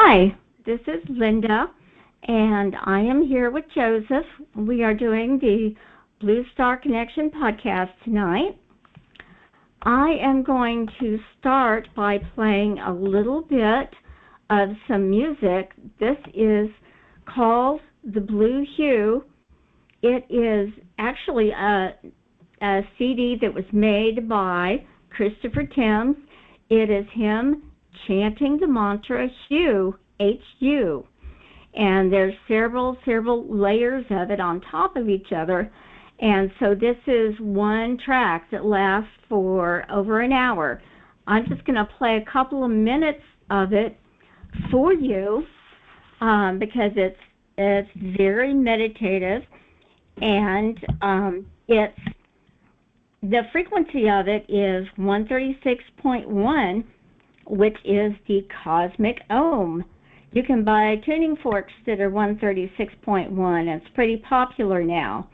Hi, this is Linda, and I am here with Joseph. We are doing the Blue Star Connection podcast tonight. I am going to start by playing a little bit of some music. This is called The Blue Hue. It is actually a CD that was made by Christopher Timms. It is him chanting the mantra Hue, H-U, and there's several layers of it on top of each other, and so this is one track that lasts for over an hour. I'm just going to play a couple of minutes of it for you because it's very meditative, and it's the frequency of it is 136.1, which is the cosmic ohm. You can buy tuning forks that are 136.1. It's pretty popular now.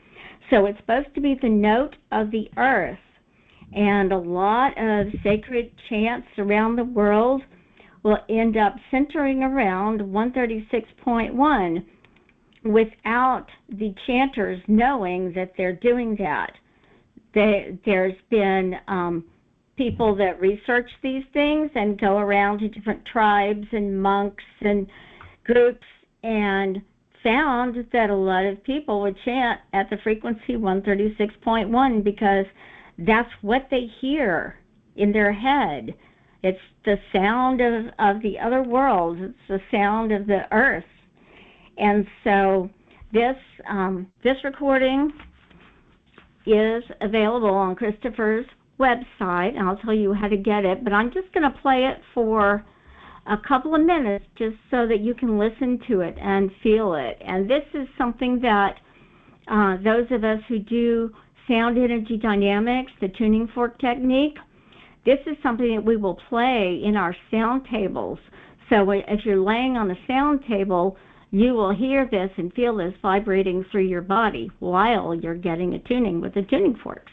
So it's supposed to be the note of the earth. And a lot of sacred chants around the world will end up centering around 136.1 without the chanters knowing that they're doing that. There's been people that research these things and go around to different tribes and monks and groups and found that a lot of people would chant at the frequency 136.1 because that's what they hear in their head. It's the sound of the other world. It's the sound of the earth. And so this recording is available on Christopher's website, and I'll tell you how to get it, but I'm just going to play it for a couple of minutes just so that you can listen to it and feel it. And this is something that those of us who do sound energy dynamics, the tuning fork technique, this is something that we will play in our sound tables. So if you're laying on a sound table, you will hear this and feel this vibrating through your body while you're getting a tuning with the tuning forks.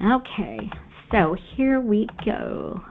Okay, so here we go.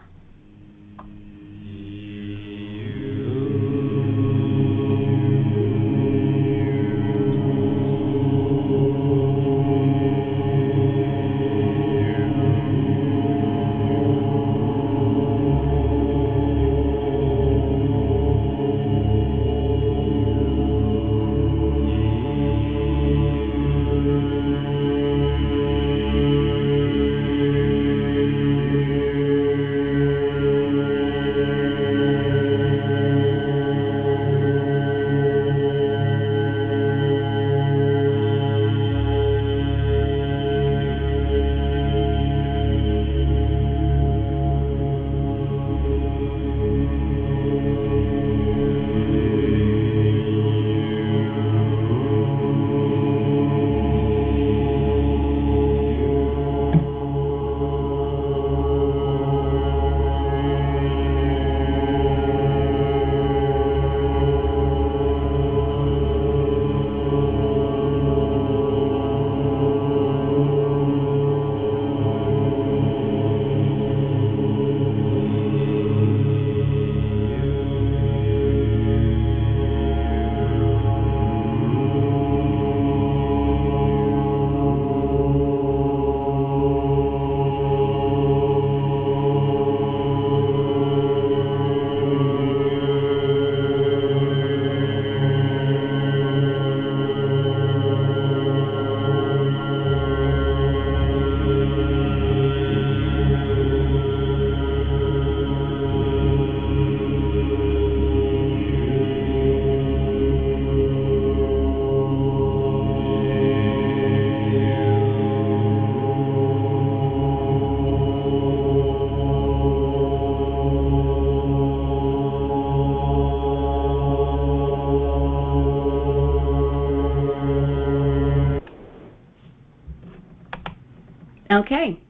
Okay,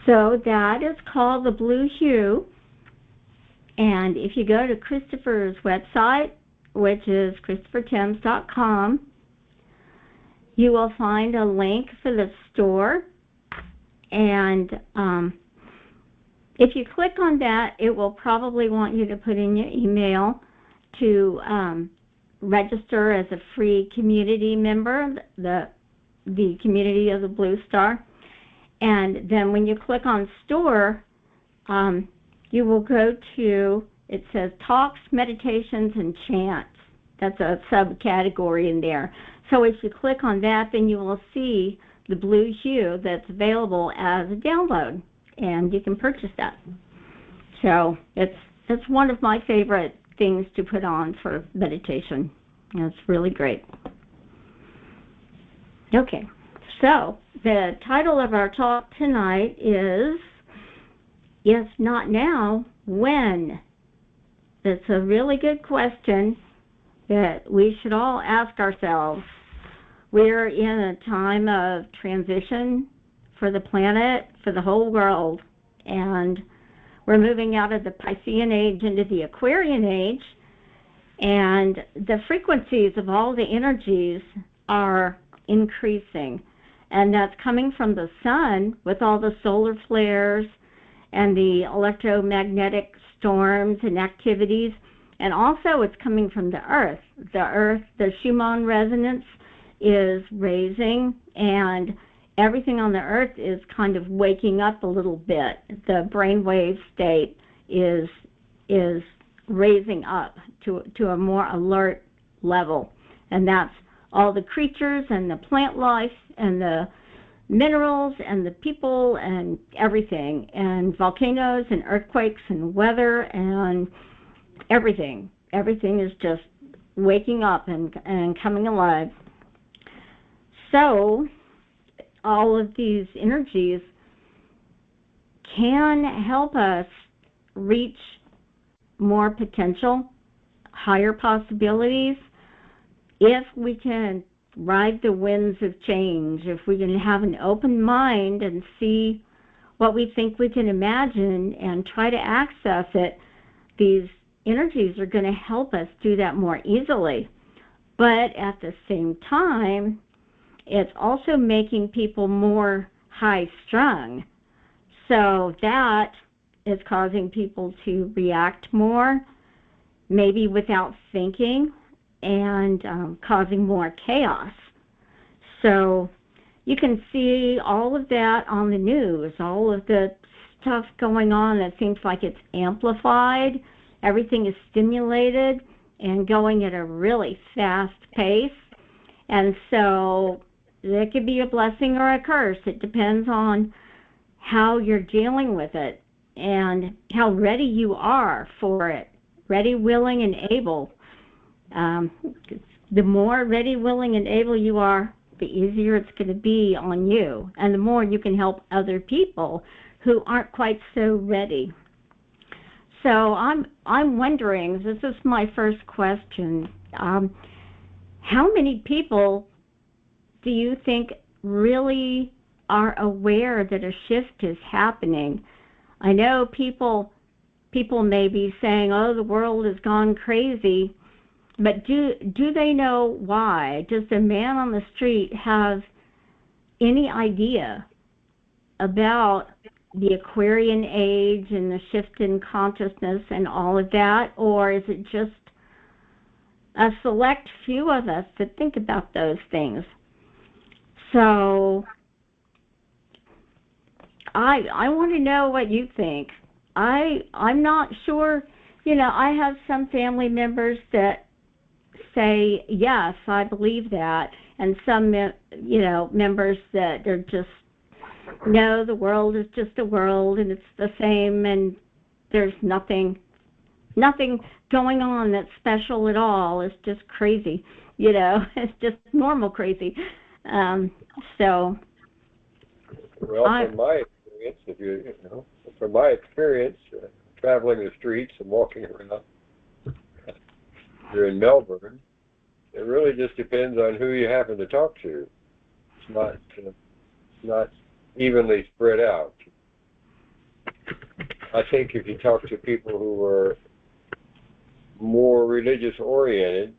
so that is called the Blue Hue, and if you go to Christopher's website, which is ChristopherTimms.com, you will find a link for the store, and if you click on that, it will probably want you to put in your email to register as a free community member, the community of the Blue Star. And then when you click on store, you will go to, it says talks, meditations, and chants. That's a subcategory in there. So if you click on that, then you will see the blue hue that's available as a download, and you can purchase that. So it's one of my favorite things to put on for meditation. It's really great. Okay, so the title of our talk tonight is, If Not Now, When? It's a really good question that we should all ask ourselves. We're in a time of transition for the planet, for the whole world, and we're moving out of the Piscean age into the Aquarian age, and the frequencies of all the energies are increasing, and that's coming from the sun with all the solar flares and the electromagnetic storms and activities, and also it's coming from the earth. The Schumann resonance is raising, and everything on the earth is kind of waking up a little bit. The brainwave state is raising up to a more alert level, and that's all the creatures and the plant life and the minerals and the people and everything, and volcanoes and earthquakes and weather and everything. Everything is just waking up and coming alive. So all of these energies can help us reach more potential, higher possibilities, if we can ride the winds of change, if we can have an open mind and see what we think we can imagine and try to access it. These energies are going to help us do that more easily. But at the same time, it's also making people more high-strung. So that is causing people to react more, maybe without thinking, and causing more chaos. So you can see all of that on the news, all of the stuff going on that seems like it's amplified. Everything is stimulated and going at a really fast pace. And so it could be a blessing or a curse. It depends on how you're dealing with it and how ready you are for it. Ready, willing, and able. The more ready, willing, and able you are, the easier it's going to be on you, and the more you can help other people who aren't quite so ready. So I'm wondering, this is my first question, how many people do you think really are aware that a shift is happening? I know people may be saying, oh, the world has gone crazy, but do they know why? Does the man on the street have any idea about the Aquarian age and the shift in consciousness and all of that? Or is it just a select few of us that think about those things? So I want to know what you think. I'm not sure. You know, I have some family members that say, yes, I believe that, and some, members that are just, no, the world is just a world and it's the same and there's nothing going on that's special at all. It's just crazy, it's just normal crazy. Well, from my experience, traveling the streets and walking around here in Melbourne, it really just depends on who you happen to talk to. It's not evenly spread out. I think if you talk to people who are more religious oriented,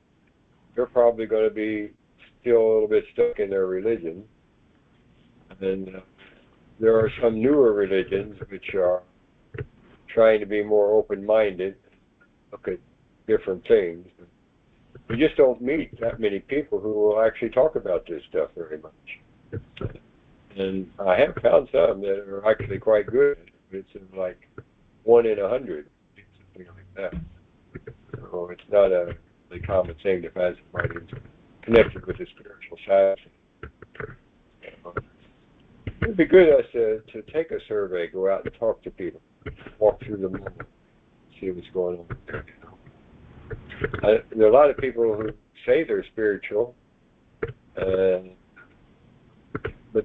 they're probably going to be still a little bit stuck in their religion. And there are some newer religions which are trying to be more open-minded, look at different things. We just don't meet that many people who will actually talk about this stuff very much. And I have found some that are actually quite good. It's like 1 in 100, something like that. So it's not a really common thing to find somebody who's connected with the spiritual side. It'd be good to take a survey, go out and talk to people, walk through the movement, see what's going on there. There are a lot of people who say they're spiritual, but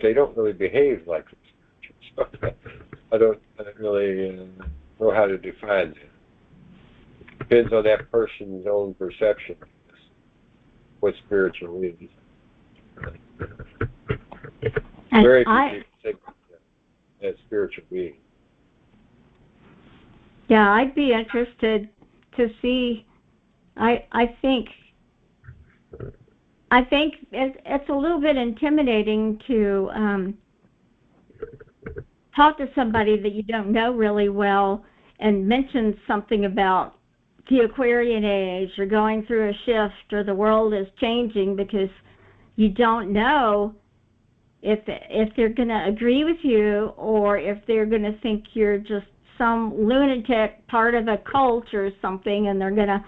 they don't really behave like they're spiritual. So I don't really know how to define it. Depends on that person's own perception of what spiritual is. Very few people think that spiritual being. Yeah, I'd be interested to see. I think it's a little bit intimidating to talk to somebody that you don't know really well and mention something about the Aquarian age or going through a shift or the world is changing, because you don't know if they're going to agree with you or if they're going to think you're just some lunatic part of a cult or something, and they're going to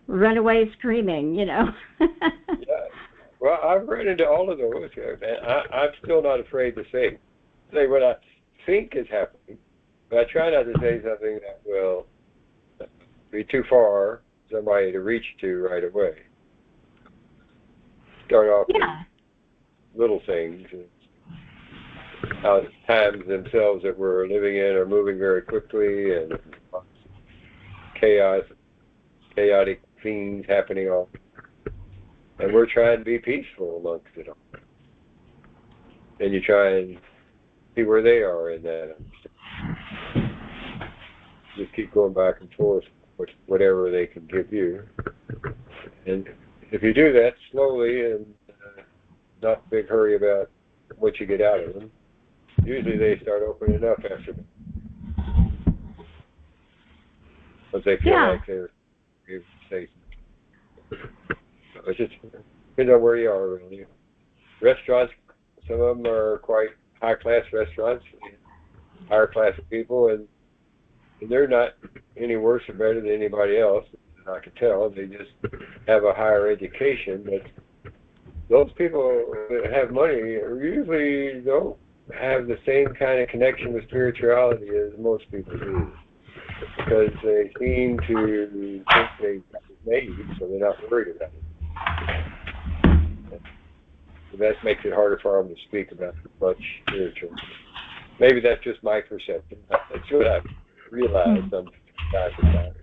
run away screaming, Yeah. Well, I've run into all of those, and I'm still not afraid to say what I think is happening, but I try not to say something that will be too far for somebody to reach to right away. Start off with little things, and how times themselves that we're living in are moving very quickly, and chaotic things happening all, and we're trying to be peaceful amongst it all. And you try and see where they are in that. Just keep going back and forth with whatever they can give you. And if you do that slowly and not in a big hurry about what you get out of them, usually they start opening up after that. But they feel like they're safe. So it just depends on where you are, really. Restaurants, some of them are quite high-class restaurants, higher class of people, and they're not any worse or better than anybody else, I can tell. They just have a higher education, but those people that have money usually don't have the same kind of connection with spirituality as most people do, because they seem to think they made, so they're not worried about it. So that makes it harder for them to speak about much spiritual. Maybe that's just my perception. That's what I've realized from time to time.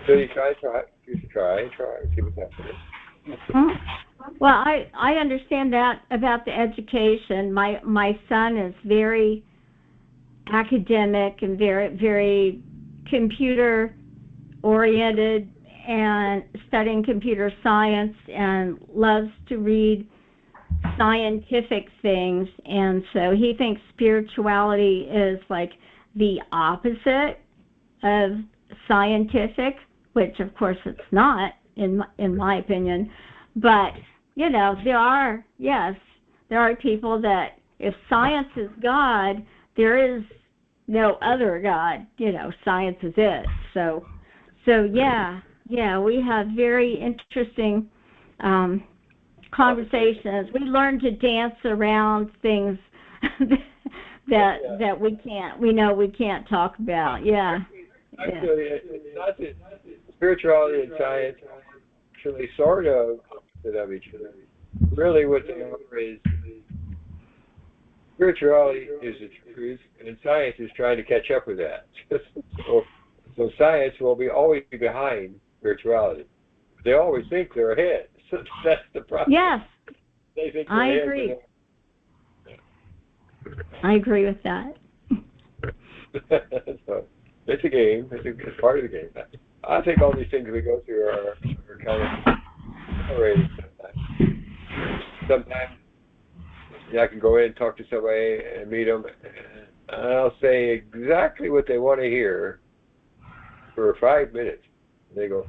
So you try, see what's happening. Well, I understand that about the education. My son is very academic and very, very computer oriented and studying computer science and loves to read scientific things, and so he thinks spirituality is like the opposite of scientific, which of course it's not in my opinion. But you know, there are people that if science is God, there is no other God. You know, science is it. So yeah, we have very interesting conversations. We learn to dance around things that we can't talk about. Yeah. Actually, it's not that spirituality and science are actually sort of opposite of each other. Really, what they are is spirituality is the truth, and science is trying to catch up with that. So science will always be behind spirituality. They always think they're ahead. So that's the problem. Yes, they think I agree. I agree with that. So it's a game. It's part of the game. I think all these things we go through are kind of separated sometimes. Sometimes I can go in and talk to somebody and meet them, and I'll say exactly what they want to hear for 5 minutes. And they go,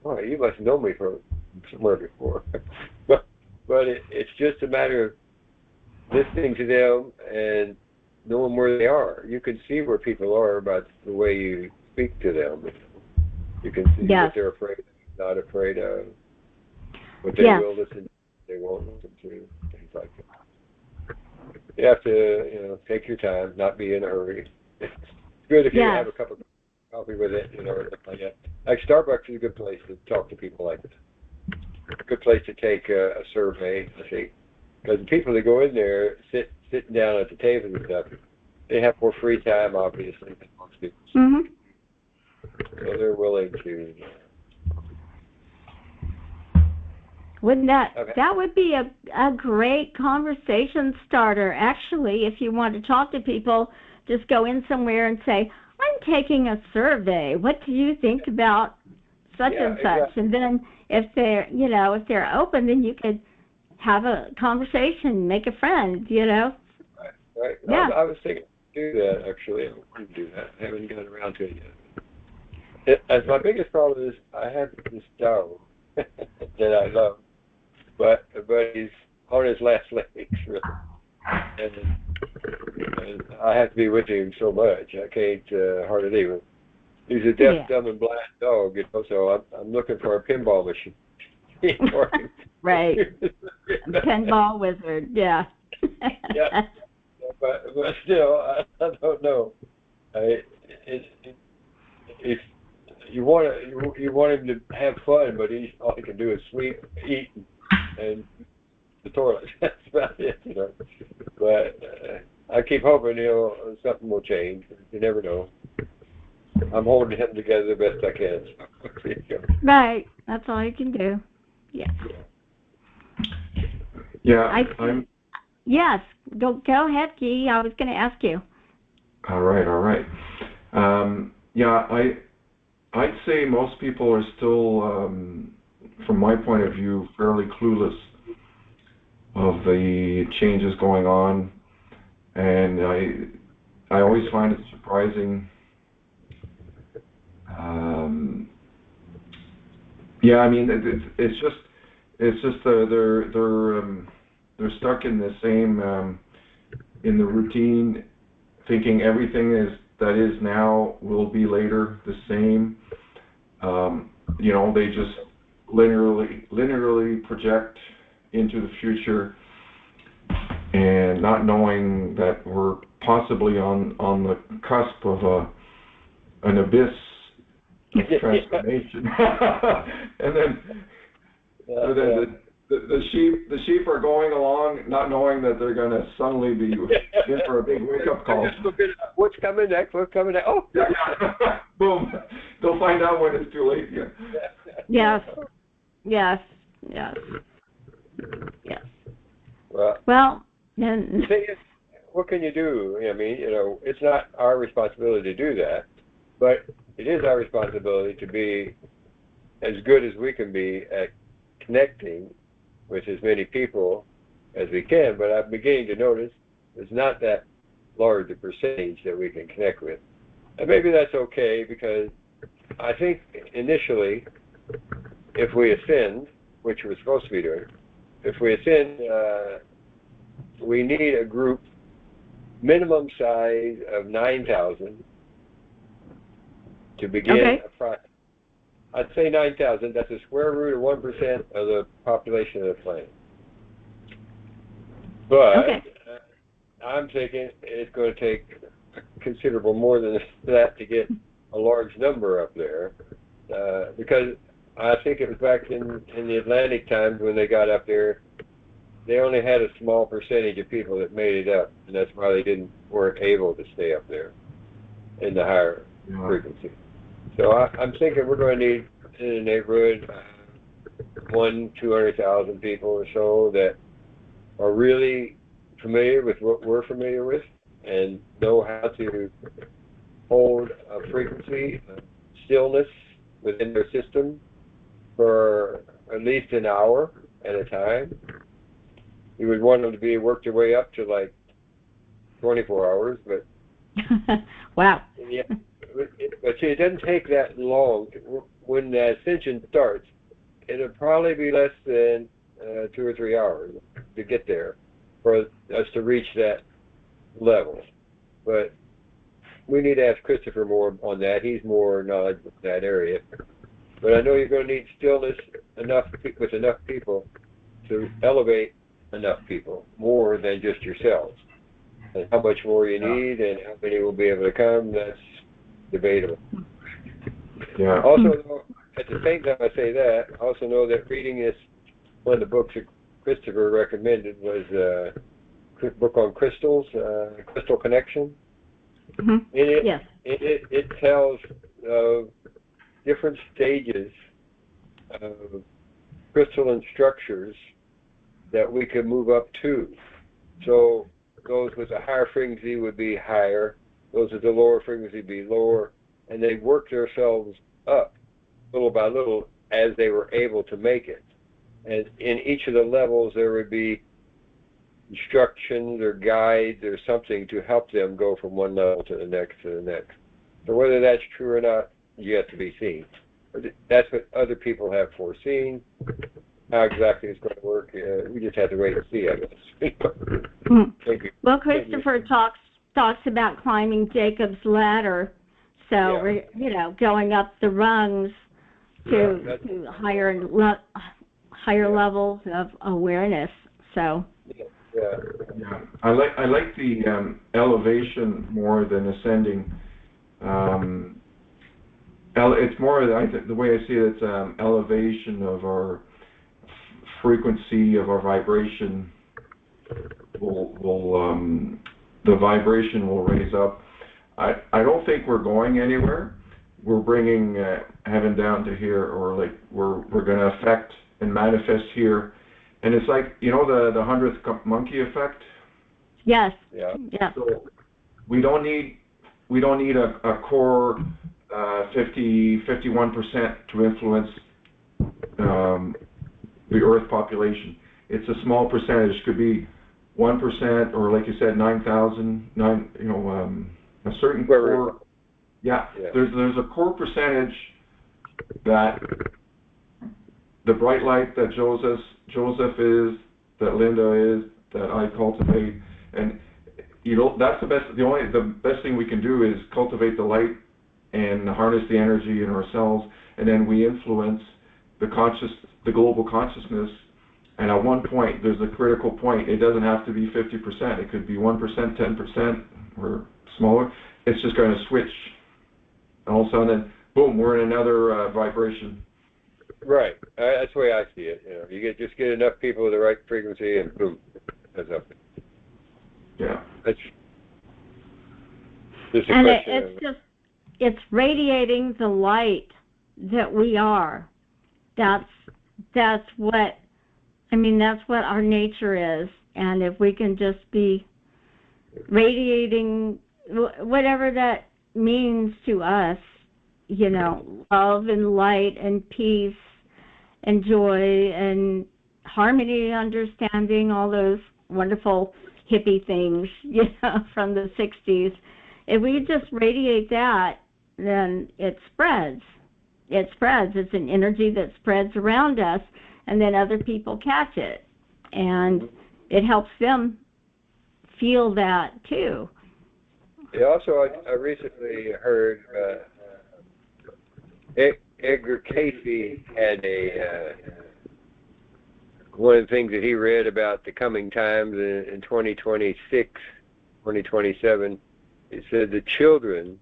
"Oh, you must know me from somewhere before." but it's just a matter of listening to them and knowing where they are. You can see where people are about the way you speak to them. You can see Yes. what they're afraid of, not afraid of, what they Yes. will listen to, they won't listen to, things like that. You have to, take your time, not be in a hurry. It's good if you Yes. have a cup of coffee with it, or something like that. Like Starbucks is a good place to talk to people like that. A good place to take a survey, I think. Because the people that go in there, sitting down at the table and stuff, they have more free time, obviously, than most people. Mhm. So they're willing to. Wouldn't that Okay. that would be a great conversation starter? Actually, if you want to talk to people, just go in somewhere and say, "I'm taking a survey. What do you think about such Yeah, and such?" exactly. And then if they're open, then you could have a conversation, make a friend. Right. Yeah. I was thinking to do that, actually. I wanted to do that. I haven't gotten around to it yet. As my biggest problem is I have this dog that I love, but he's on his last legs, really. And I have to be with him so much. I can't hardly leave him. He's a deaf, Yeah. dumb, and blind dog, so I'm looking for a pinball machine for him. Right. Pinball wizard. Yeah. Yeah. But still, I don't know. If you want him to have fun, but all he can do is sleep, eat, and the toilet. That's about it, But I keep hoping something will change. You never know. I'm holding him together the best I can. Right. That's all you can do. Yes. Yeah, I'm. Yes. Go ahead, Guy. I was going to ask you. All right. Yeah, I'd say most people are still, from my point of view, fairly clueless of the changes going on, and I always find it surprising. Yeah, I mean, it's just they're stuck in the same in the routine, thinking everything that is now will be later the same. They just linearly project into the future, and not knowing that we're possibly on the cusp of an abyss of transformation. And then the sheep are going along, not knowing that they're going to suddenly be in for a big wake-up call. What's coming next? Oh, yeah. Boom! They'll find out when it's too late. Yes. Well, then. The thing is, what can you do? I mean, it's not our responsibility to do that, but it is our responsibility to be as good as we can be at connecting with as many people as we can. But I'm beginning to notice it's not that large a percentage that we can connect with. And maybe that's okay, because I think initially, if we ascend, which we're supposed to be doing, if we ascend, we need a group minimum size of 9,000 to begin a process. I'd say 9,000. That's a square root of 1% of the population of the planet. But I'm thinking it's going to take considerable more than that to get a large number up there, because I think it was back in the Atlantic times when they got up there, they only had a small percentage of people that made it up, and that's why they weren't able to stay up there in the higher frequency. So I'm thinking we're going to need, in the neighborhood, 200,000 people or so that are really familiar with what we're familiar with and know how to hold a frequency of stillness within their system for at least an hour at a time. You would want them to work their way up to like 24 hours, but Wow. Yeah, but see, it doesn't take that long. When the ascension starts, it'll probably be less than 2 or 3 hours to get there for us to reach that level. But we need to ask Christopher more on that. He's more knowledgeable in that area. But I know you're going to need stillness with enough people to elevate enough people, more than just yourselves. And how much more you need and how many will be able to come, that's debatable. Yeah. Also, though, at the same time I say that, I also know that reading this, one of the books that Christopher recommended was a book on crystals, Crystal Connection. Mm-hmm. Yes. It tells of different stages of crystalline structures that we could move up to. So those with a higher frequency would be higher, those with the lower frequency would be lower, and they work themselves up little by little as they were able to make it. And in each of the levels there would be instructions or guides or something to help them go from one level to the next to the next. So whether that's true or not, yet to be seen. But that's what other people have foreseen. How exactly it's going to work, we just have to wait and see, I guess. Well, Christopher talks about climbing Jacob's ladder, so we're going up the rungs to higher levels of awareness. So. Yeah. I like the elevation more than ascending. It's more, the way I see it, it's elevation of our frequency, of our vibration. The vibration will raise up. I don't think we're going anywhere. We're bringing heaven down to here, or like we're going to affect and manifest here. And it's like, the 100th monkey effect. Yes. Yeah. So we don't need a core 51% to influence the Earth population. It's a small percentage. Could be 1%, or like you said, 9,000. A certain core. Yeah. There's a core percentage that the bright light that Joseph is, that Linda is, that I cultivate, and that's the best. The best thing we can do is cultivate the light and harness the energy in ourselves, and then we influence the global consciousness. And at one point, there's a critical point. It doesn't have to be 50%. It could be 1%, 10%, or smaller. It's just going to switch. And all of a sudden, boom, we're in another vibration. Right. That's the way I see it. You just get enough people with the right frequency, and boom, that's up. Yeah. That's just a question. It's radiating the light that we are. That's what our nature is. And if we can just be radiating whatever that means to us, love and light and peace and joy and harmony, understanding, all those wonderful hippie things, from the 60s. If we just radiate that, then it spreads. It spreads. It's an energy that spreads around us, and then other people catch it. And it helps them feel that, too. Yeah, also, I recently heard Edgar Cayce had one of the things that he read about the coming times in 2026, 2027. It said the children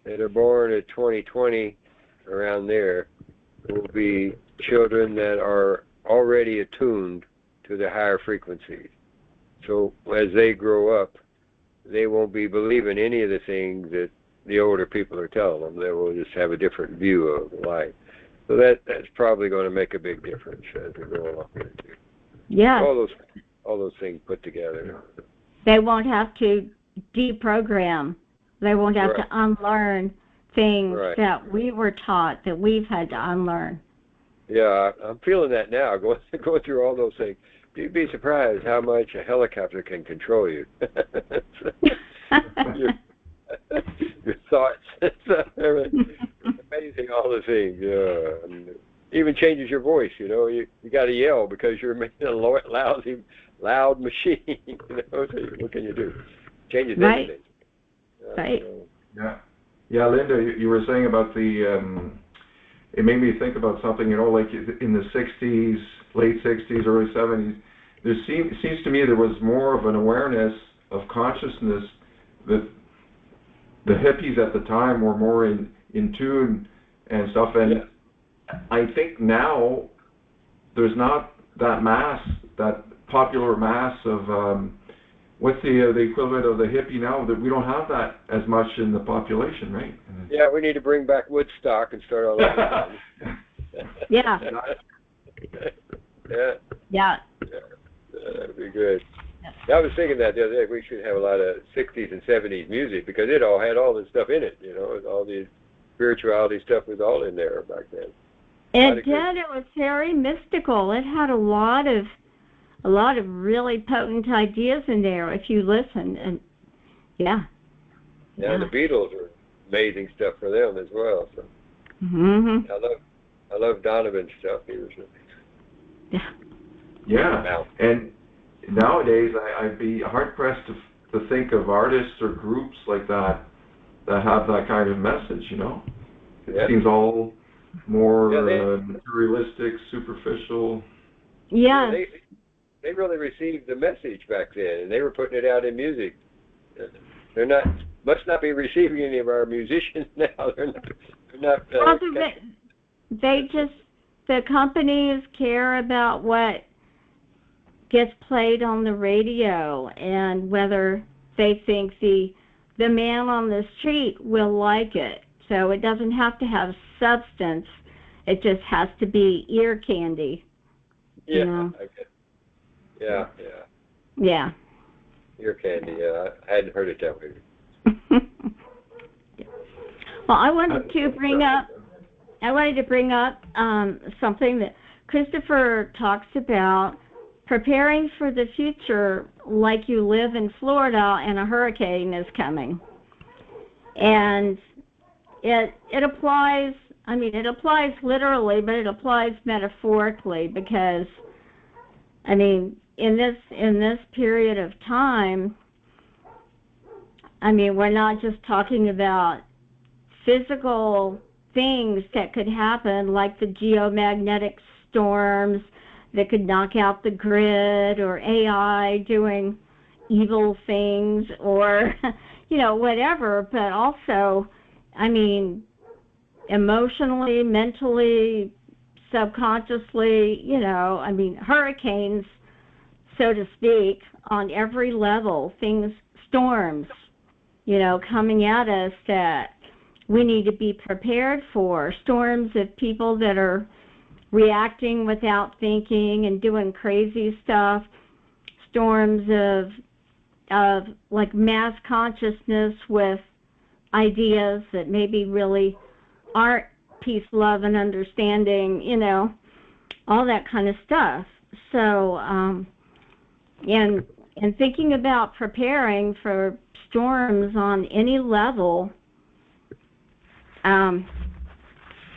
that are born in 2020, around there, will be children that are already attuned to the higher frequencies. So as they grow up, they won't be believing any of the things that the older people are telling them. They will just have a different view of life. So that's probably going to make a big difference as we go along here too. Yeah. All those things put together. They won't have to deprogram. They won't have to unlearn things that we were taught, that we've had to unlearn. Yeah, I'm feeling that now, going through all those things. You'd be surprised how much a helicopter can control you. Your thoughts. It's amazing, all the things. And even changes your voice. You know, you got to yell because you're making a loud machine. You know, so what can you do? Changes Right. everything. Right. Yeah, Linda, you were saying about the. It made me think about something. You know, like in the '60s, late '60s, early '70s. There seems to me there was more of an awareness of consciousness that the hippies at the time were more in tune and stuff. And I think now there's not that popular mass of what's the equivalent of the hippie now, that we don't have that as much in the population, right? Yeah, we need to bring back Woodstock and start all over. Yeah. Yeah. Yeah. That'd be good. Yeah, I was thinking that the other day, we should have a lot of 60s and 70s music because it all had all this stuff in it, you know, all the spirituality stuff was all in there back then. It did. It was very mystical. It had a lot of really potent ideas in there if you listen. And yeah. Yeah, and the Beatles are amazing stuff for them as well. So Mhm. I love Donovan's stuff. He was yeah. And nowadays I'd be hard pressed to think of artists or groups like that have that kind of message, you know. It seems all more materialistic, superficial. Yeah. They really received the message back then, and they were putting it out in music. Must not be receiving any of our musicians now. They're not. The companies care about what gets played on the radio and whether they think the man on the street will like it. So it doesn't have to have substance. It just has to be ear candy. Yeah. You know? Yeah. Ear candy. Yeah, I hadn't heard it that way. Well, I wanted to bring up something that Christopher talks about, preparing for the future like you live in Florida and a hurricane is coming. And it applies, I mean, it applies literally, but it applies metaphorically because, I mean, in this period of time, I mean, we're not just talking about physical things that could happen like the geomagnetic storms that could knock out the grid, or AI doing evil things, or, you know, whatever, but also, I mean, emotionally, mentally, subconsciously, you know, I mean, hurricanes, so to speak, on every level, storms, you know, coming at us that we need to be prepared for, storms of people that are reacting without thinking and doing crazy stuff, storms of like mass consciousness with ideas that maybe really aren't peace, love, and understanding, you know, all that kind of stuff. So, and thinking about preparing for storms on any level,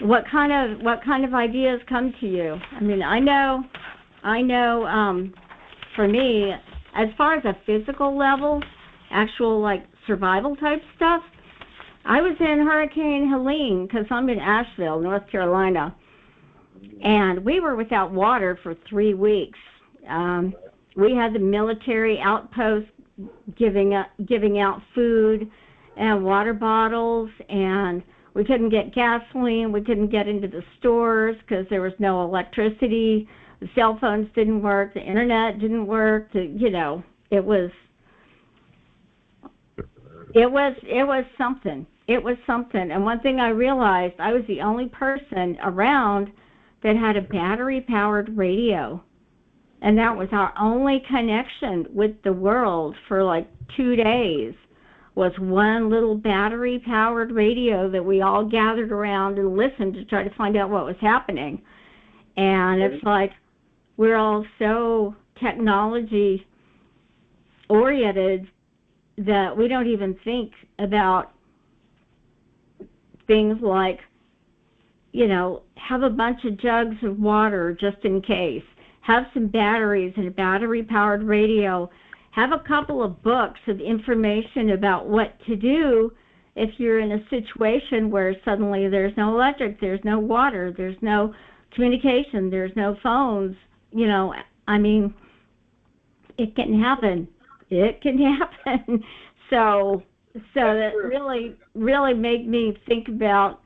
what kind of ideas come to you? I mean, I know, for me, as far as a physical level, actual like survival type stuff, I was in Hurricane Helene because I'm in Asheville, North Carolina, and we were without water for 3 weeks. We had the military outpost giving out food and water bottles, and we couldn't get gasoline. We couldn't get into the stores because there was no electricity. The cell phones didn't work. The internet didn't work. You know, it was something. It was something. And one thing I realized, I was the only person around that had a battery-powered radio. And that was our only connection with the world for like 2 days, was one little battery-powered radio that we all gathered around and listened to try to find out what was happening. And it's like we're all so technology-oriented that we don't even think about things like, have a bunch of jugs of water just in case. Have some batteries and a battery-powered radio. Have a couple of books of information about what to do if you're in a situation where suddenly there's no electric, there's no water, there's no communication, there's no phones. I mean, it can happen. It can happen. So that really made me think about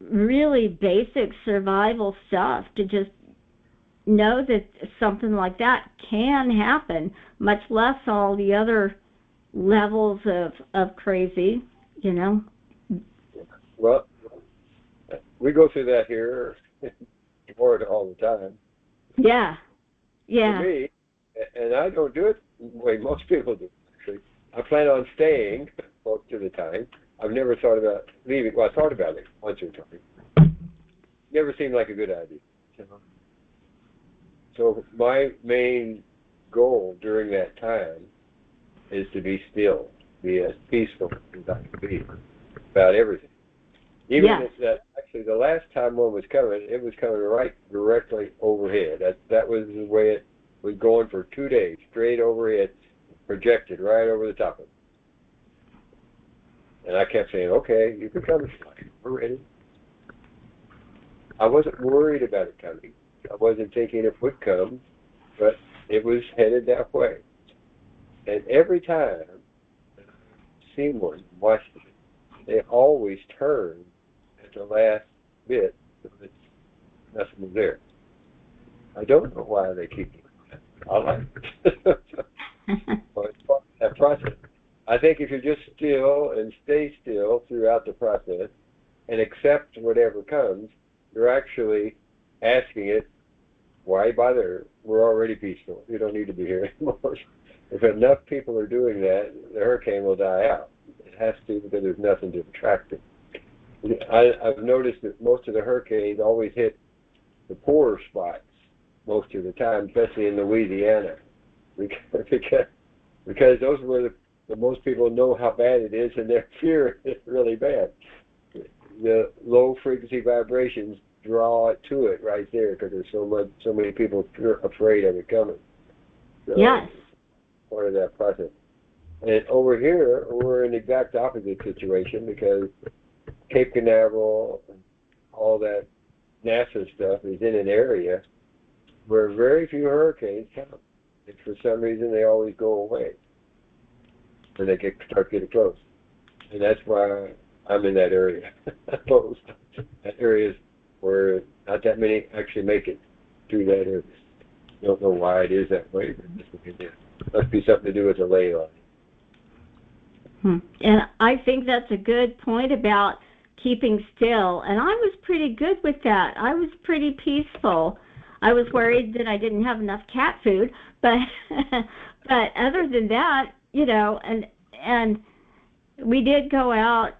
really basic survival stuff, to just know that something like that can happen, much less all the other levels of crazy, Well, we go through that here in Florida all the time. Yeah. For me, and I don't do it the way most people do, actually. I plan on staying most of the time. I've never thought about leaving. Well, I thought about it once or twice. Never seemed like a good idea. So my main goal during that time is to be still, be as peaceful as I can be about everything. Even if that, actually, the last time one was coming, it was coming right directly overhead. That was the way it was going for 2 days, straight overhead, projected right over the top of it. And I kept saying, okay, you can come, we're ready. I wasn't worried about it coming. I wasn't thinking it would come, but it was headed that way. And every time I've seen one, watched it, they always turn at the last bit so that nothing was there. I don't know why they keep doing that. I like it. But it's part of that process. I think if you're just still and stay still throughout the process and accept whatever comes, you're actually asking it, why bother? We're already peaceful. You don't need to be here anymore. If enough people are doing that, the hurricane will die out. It has to, because there's nothing to attract it. I've noticed that most of the hurricanes always hit the poorer spots most of the time, especially in Louisiana, because those were the most people know how bad it is, and their fear is really bad. The low frequency vibrations draw it to it right there, because there's so many people afraid of it coming. So yes. Part of that process. And over here, we're in the exact opposite situation, because Cape Canaveral and all that NASA stuff is in an area where very few hurricanes come. And for some reason, they always go away when they start getting close. And that's why I'm in that area. That area is where not that many actually make it through that area. Don't know why it is that way, but this must be something to do with the ley line. And I think that's a good point about keeping still. And I was pretty good with that. I was pretty peaceful. I was worried that I didn't have enough cat food, but but other than that, and we did go out.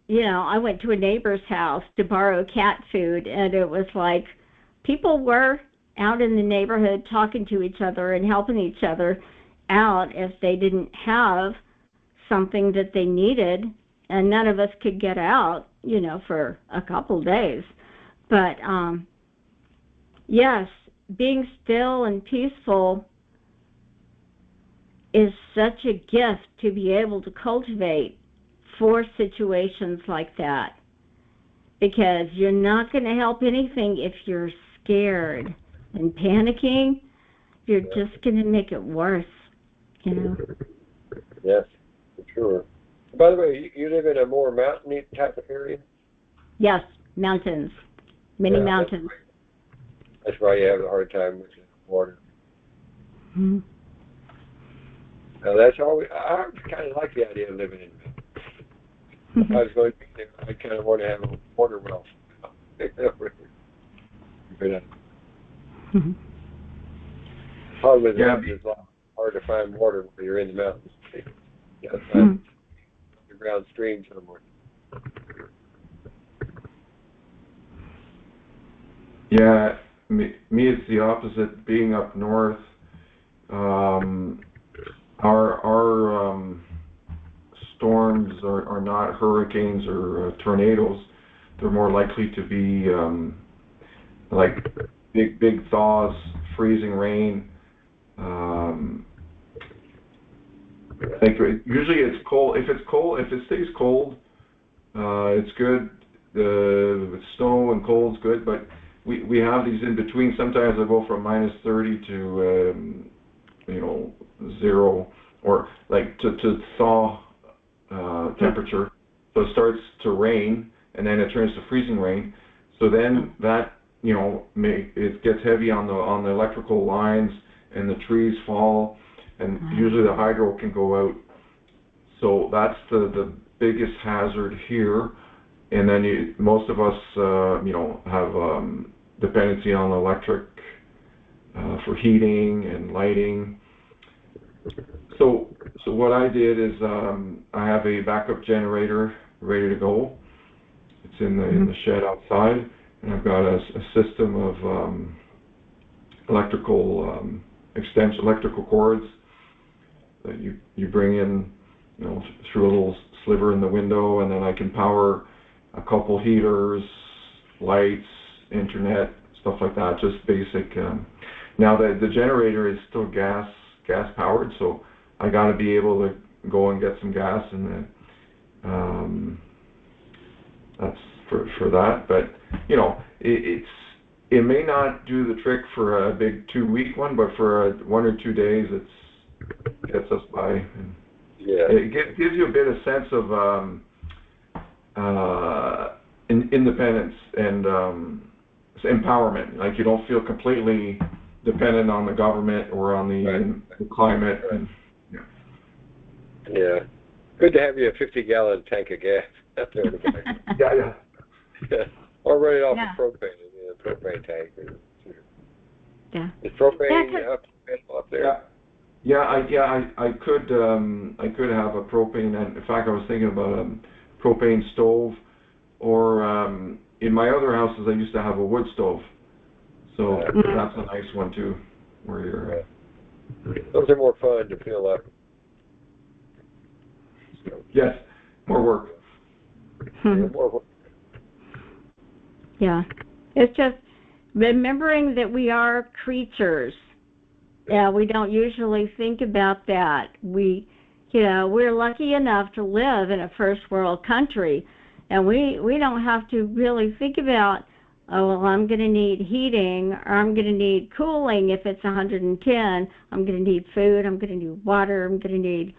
I went to a neighbor's house to borrow cat food, and it was like people were out in the neighborhood talking to each other and helping each other out if they didn't have something that they needed, and none of us could get out, for a couple days. But yes, being still and peaceful is such a gift to be able to cultivate for situations like that, because you're not going to help anything if you're scared and panicking. You're just going to make it worse, Yes, for sure. By the way, you live in a more mountainy type of area? Yes, mountains. Many mountains. That's why you have a hard time with water. Mm-hmm. Now that's always, I kind of like the idea of living in mountains. If I was going to be there, I kind of want to have a water well. Problem with mountains is a lot hard to find water when you're in the mountains. You got to find underground stream somewhere. Yeah, me it's the opposite. Being up north, our storms are not hurricanes or tornadoes. They're more likely to be like big thaws, freezing rain. Like usually it's cold. If it stays cold, it's good. With snow and cold's good, but we have these in between. Sometimes they go from -30 to 0, or like to thaw temperature. So it starts to rain, and then it turns to freezing rain. So then that it gets heavy on the electrical lines, and the trees fall, and usually the hydro can go out. So that's the biggest hazard here. And then most of us, have dependency on electric for heating and lighting. So what I did is I have a backup generator ready to go. It's in the shed outside, and I've got a system of electrical cords that you bring in, through a little sliver in the window, and then I can power a couple heaters, lights, internet, stuff like that, just basic. Now the generator is still gas powered, so I got to be able to go and get some gas, and that's for that. But it may not do the trick for a big 2-week one, but for 1 or 2 days, it gets us by. And it gives you a bit of sense of independence and empowerment. Like you don't feel completely dependent on the government or on the climate. Right. And, yeah. Good to have you a 50-gallon tank of gas out there in the back. Yeah. Or run it off of propane tank. Yeah. Is propane up there? Yeah. I could have a propane, and in fact I was thinking about a propane stove, or in my other houses I used to have a wood stove, so that's a nice one too, where you're. Those are more fun to fill up. So. Yes, more work. More work. Yeah, it's just remembering that we are creatures. Yeah, we don't usually think about that. We're lucky enough to live in a first world country, and we don't have to really think about, I'm going to need heating, or I'm going to need cooling if it's 110. I'm going to need food, I'm going to need water, I'm going to need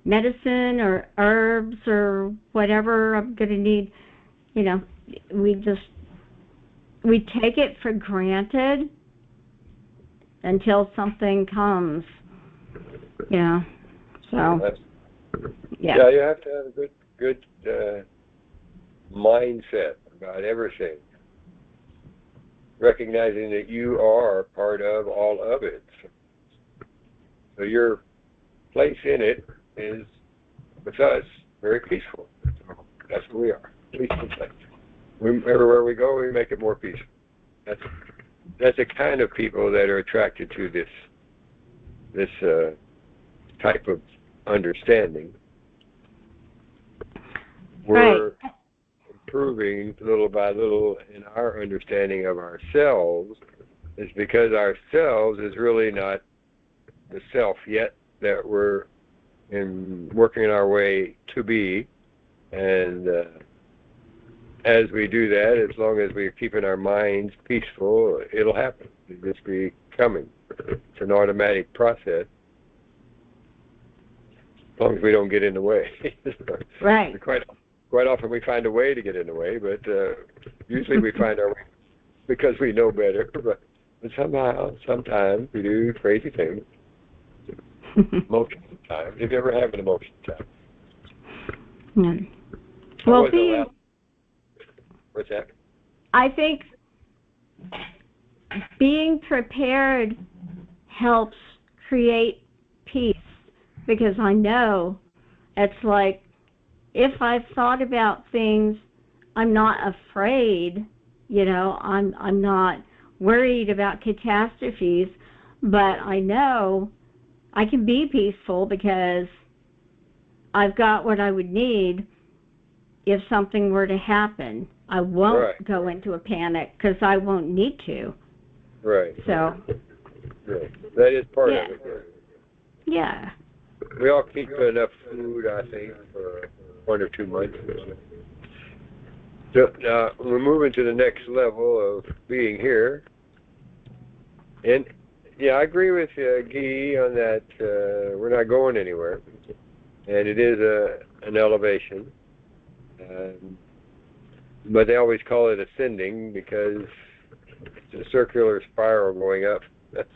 medicine or herbs or whatever I'm going to need. We take it for granted until something comes. Yeah. So. Yeah, you have to have a good mindset about everything, recognizing that you are part of all of it. So your place in it is, with us, very peaceful. So that's what we are, peaceful place. Everywhere we go, we make it more peaceful. That's the kind of people that are attracted to this type of understanding. We're improving little by little in our understanding of ourselves, is because ourselves is really not the self yet that we're working our way to be. And as we do that, as long as we're keeping our minds peaceful, it'll happen. It'll just be coming. It's an automatic process. As long as we don't get in the way. Right. Quite often we find a way to get in the way, but usually we find our way because we know better. But sometimes we do crazy things. Emotional times. If you ever have an emotional time. Yeah. Well, what's that? I think being prepared helps create peace, because I know it's like, if I've thought about things, I'm not afraid, I'm not worried about catastrophes, but I know I can be peaceful because I've got what I would need if something were to happen. I won't Right. go into a panic because I won't need to. Right. So, Right. That is part Yeah. of it. yeah. We all keep enough food, I think, for 1 or 2 months. So now we're moving to the next level of being here. And yeah, I agree with Guy on that. We're not going anywhere. And it is an elevation. But they always call it ascending because it's a circular spiral going up.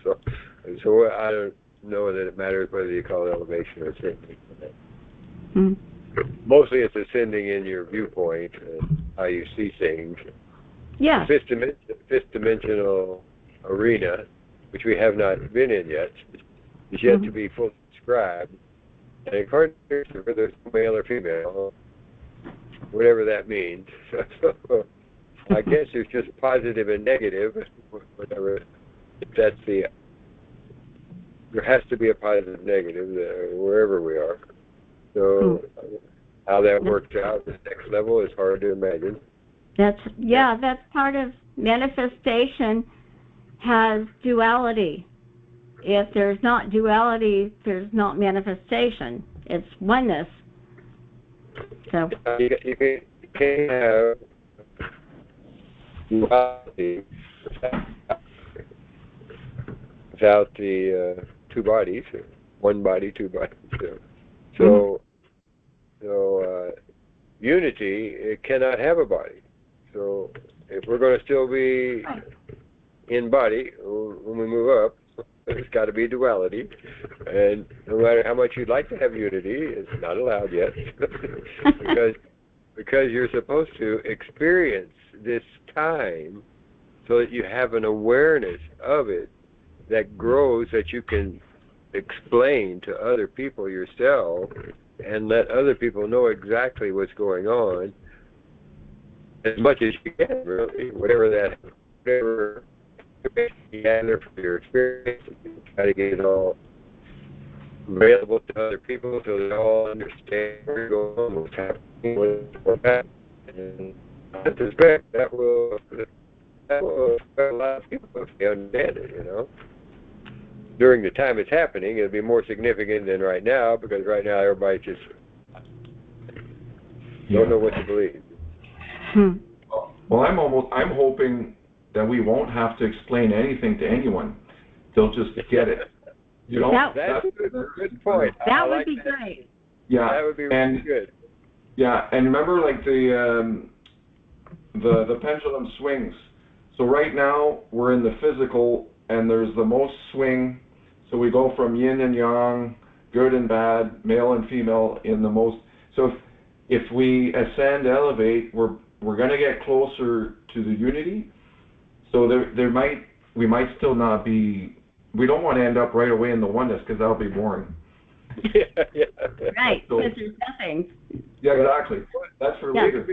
So I don't know that it matters whether you call it elevation or ascending. Hmm. Mostly it's ascending in your viewpoint and how you see things. Yeah. Fifth dimensional arena, which we have not been in yet, is yet to be fully described. And according to whether it's male or female, whatever that means. So I guess it's just positive and negative, whatever. That's there has to be a positive negative wherever we are. So how that works out at the next level is hard to imagine. That's part of manifestation has duality. If there's not duality, there's not manifestation. It's oneness. So You can't have duality without the two bodies, one body, two bodies. So unity, it cannot have a body. So if we're going to still be in body when we move up, there's got to be duality. And no matter how much you'd like to have unity, it's not allowed yet. because you're supposed to experience this time so that you have an awareness of it that grows, that you can explain to other people yourself and let other people know exactly what's going on as much as you can, really, whatever you gather from your experience, try to get it all available to other people so they all understand where you're going, what's happening, what's happening. And I suspect that will affect a lot of people if they understand it, you know. During the time it's happening, it'll be more significant than right now, because right now everybody just don't know what to believe. Well, I'm hoping that we won't have to explain anything to anyone. They'll just get it. You know, that's a good point. That would be great. Yeah, that would be really good. Yeah, and remember, like the pendulum swings. So right now we're in the physical, and there's the most swing. So we go from yin and yang, good and bad, male and female in the most. So if we ascend, elevate, we're going to get closer to the unity. So we might still not be. We don't want to end up right away in the oneness, because that'll be boring. Yeah. Right, So, because there's nothing. Yeah, exactly. That's for later.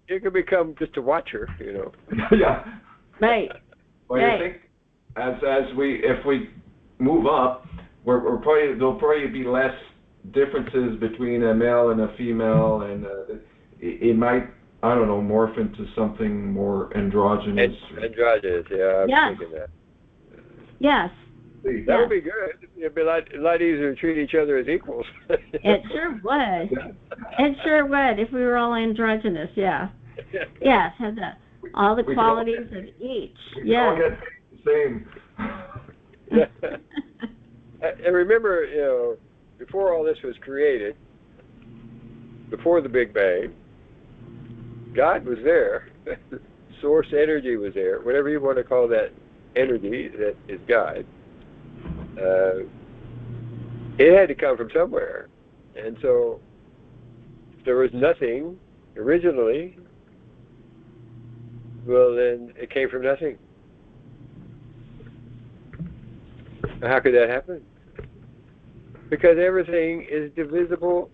You can become just a watcher, you know. Yeah. Right. Well, I think if we move up, there'll probably be less differences between a male and a female, and it might, I don't know, morph into something more androgynous. Androgynous, yeah, I'm thinking that. Yes. That would be good. It'd be a lot easier to treat each other as equals. It sure would. It sure would if we were all androgynous, yeah. Yes, have all the qualities of each. We all get the same. And remember, you know, before all this was created, before the Big Bang, God was there. Source energy was there. Whatever you want to call that energy that is God. It had to come from somewhere. And so there was nothing originally. Well, then it came from nothing. How could that happen? Because everything is divisible.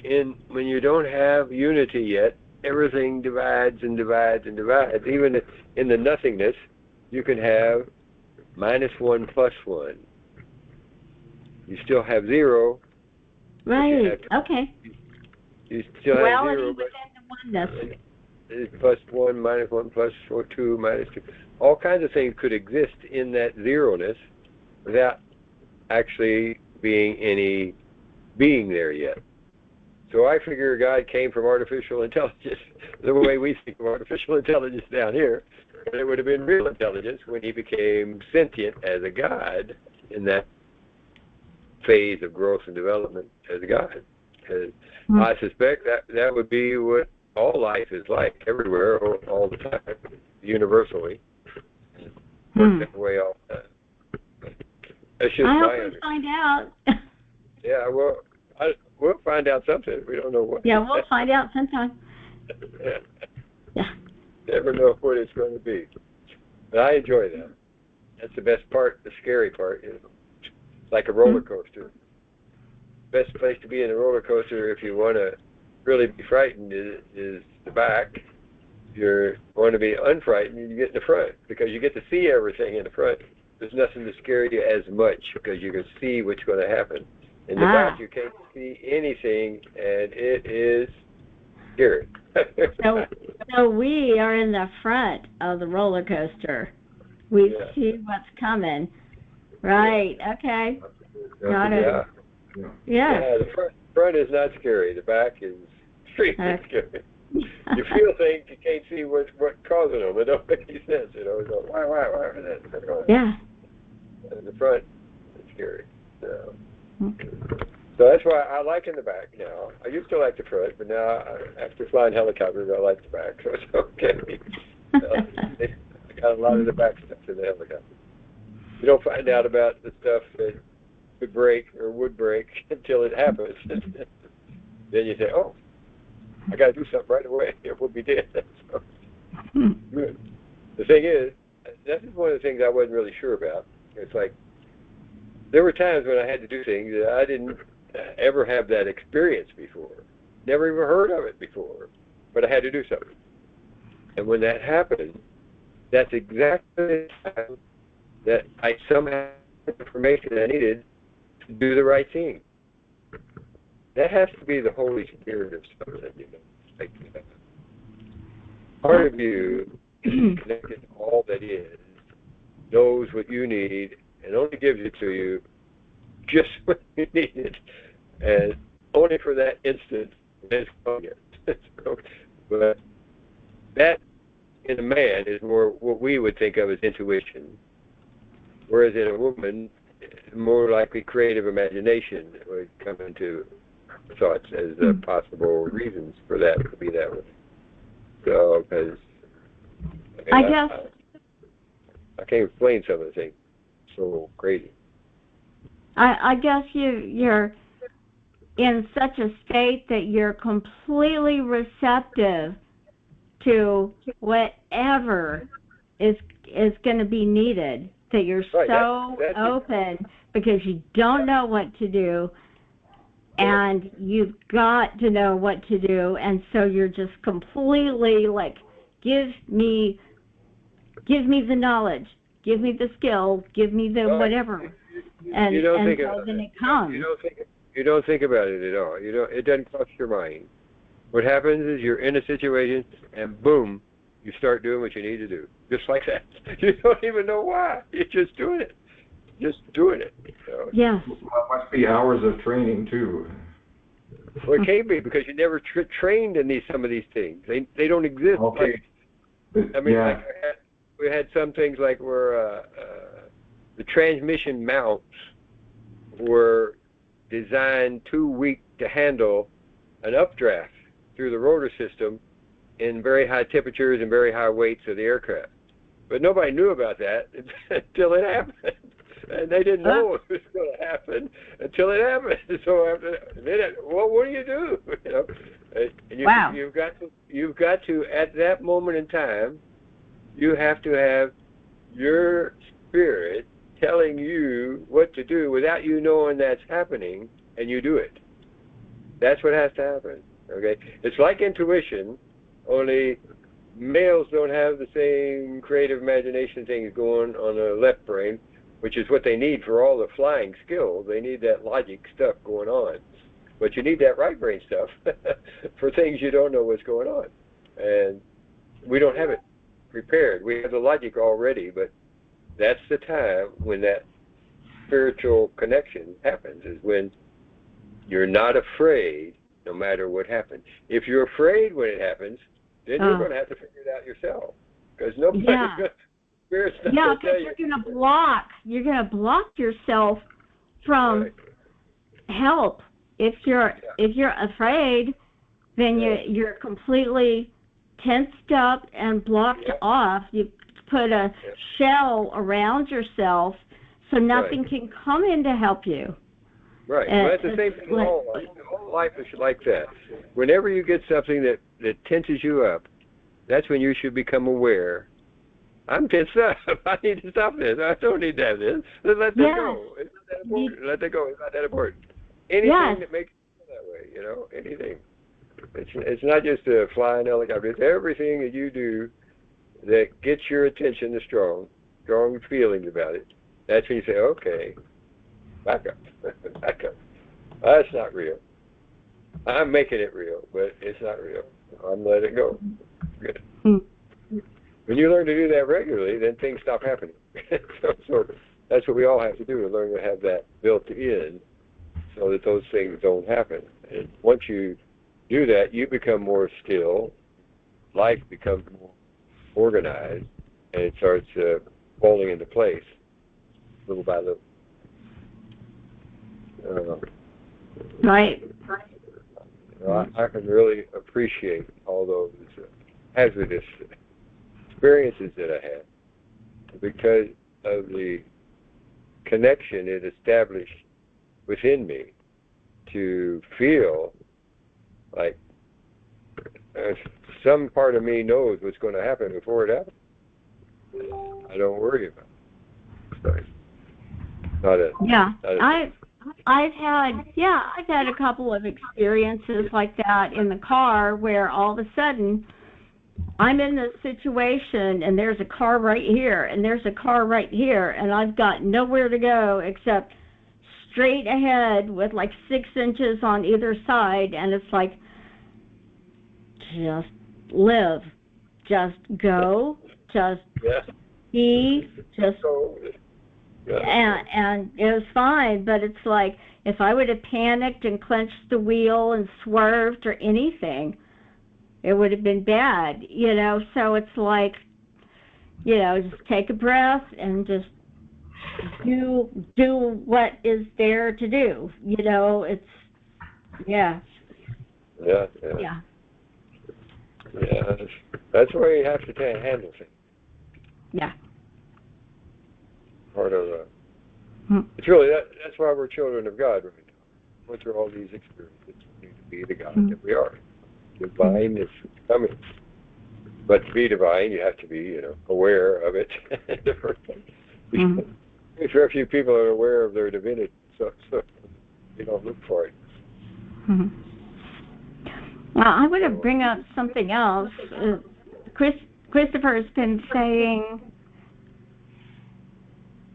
When you don't have unity yet, everything divides and divides and divides. Even in the nothingness, you can have -1 + 1. You still have zero. Right. Okay. You still have Duality zero, within the oneness. it's plus 1, minus 1, plus 4, 2, minus 2. All kinds of things could exist in that zero-ness without actually being any being there yet. So I figure God came from artificial intelligence, the way we think of artificial intelligence down here. And it would have been real intelligence when he became sentient as a God in that phase of growth and development as a God. I suspect that would be what all life is like, everywhere, all the time, universally. Works that way all the time. That's just I my hope we find out. Yeah, well, we'll find out something. We don't know what. Yeah, we'll find out sometime. Yeah. Never know what it's going to be. But I enjoy that. That's the best part, the scary part. It's like a roller coaster. Best place to be in a roller coaster if you want to really be frightened is the back. If you want to be unfrightened, you get in the front because you get to see everything in the front. There's nothing to scare you as much because you can see what's going to happen. In the back, you can't see anything, and it is scary. So we are in the front of the roller coaster. We see what's coming. Right. Okay. Got it. Yeah. The front is not scary. The back is extremely scary. You feel things, you can't see what's causing them. It don't make any sense, you know. So, why is that? Yeah. And the front is scary. So that's why I like in the back now. I used to like the front, but now after flying helicopters, I like the back. So it's okay. I got a lot of the back stuff in the helicopter. You don't find out about the stuff that could break or would break until it happens. Then you say, oh, I got to do something right away. It would be dead. So, good. The thing is, this is one of the things I wasn't really sure about. It's like, there were times when I had to do things that I didn't ever have that experience before. Never even heard of it before. But I had to do something. And when that happened, that's exactly the time that I somehow had the information I needed to do the right thing. That has to be the Holy Spirit of something, you know. Like, part of you is connected to all that is, knows what you need, and only gives it to you just when you need it, and only for that instant when it's coming. But that, in a man, is more what we would think of as intuition, whereas in a woman, more likely creative imagination would come into thoughts as possible reasons for that to be that way. So, because I can't explain some of the things. So crazy. I guess you're in such a state that you're completely receptive to whatever is going to be needed. That you're so open because you don't know what to do, and you've got to know what to do, and so you're just completely like, give me the knowledge, give me the skill, give me the whatever, and so then it comes. You don't think about it at all. It doesn't cross your mind. What happens is you're in a situation, and boom, you start doing what you need to do, just like that. You don't even know why. You're just doing it. So. Yes. Well, it must be hours of training too. Well, it can't be because you never trained in some of these things. They don't exist. Okay. Like, I mean, like we had some things like where the transmission mounts were designed too weak to handle an updraft through the rotor system in very high temperatures and very high weights of the aircraft. But nobody knew about that until it happened. And they didn't know it was going to happen until it happened. So after that, well, what do? You know, and you've got to at that moment in time, you have to have your spirit telling you what to do without you knowing that's happening, and you do it. That's what has to happen. Okay, it's like intuition, only males don't have the same creative imagination things going on the left brain. which is what they need for all the flying skills. They need that logic stuff going on. But you need that right brain stuff for things you don't know what's going on. And we don't have it prepared. We have the logic already, but that's the time when that spiritual connection happens, is when you're not afraid no matter what happens. If you're afraid when it happens, then you're going to have to figure it out yourself. Because nobody's going to, Spirit's not going to tell you. You're going to block yourself from help. If you're afraid, then you're completely tensed up and blocked off. You put a shell around yourself so nothing can come in to help you. Right. Well, that's the same thing in all life. All life is like that. Whenever you get something that tenses you up, that's when you should become aware. I'm tensed up. I need to stop this. I don't need to have this. Let that go. It's not that important. Let that go. It's not that important. Anything that makes you feel that way, you know, anything. It's not just a flying helicopter. It's everything that you do that gets your attention to strong feelings about it. That's when you say, okay, back up, back up. That's not real. I'm making it real, but it's not real. I'm letting it go. Good. When you learn to do that regularly, then things stop happening. so that's what we all have to do, to learn to have that built in so that those things don't happen. And once you do that, you become more still, life becomes more organized, and it starts falling into place little by little. Right. You know, I can really appreciate all those hazardous experiences that I had because of the connection it established within me to feel like some part of me knows what's going to happen before it happens. I don't worry about it. I've had a couple of experiences like that in the car where all of a sudden I'm in this situation and there's a car right here and there's a car right here and I've got nowhere to go except straight ahead with like 6 inches on either side, and it's like, just live, just go, just be, just and it was fine. But it's like, if I would have panicked and clenched the wheel and swerved or anything, it would have been bad, you know. So it's like, you know, just take a breath and just do what is there to do, you know. It's that's where you have to handle things. Part of it's really that's why we're children of God right now. Went through all these experiences, we need to be the God that we are. Divine is coming, but to be divine, you have to be, you know, aware of it. Very few people are aware of their divinity, so you don't look for it. Well, I want to bring up something else. Christopher has been saying,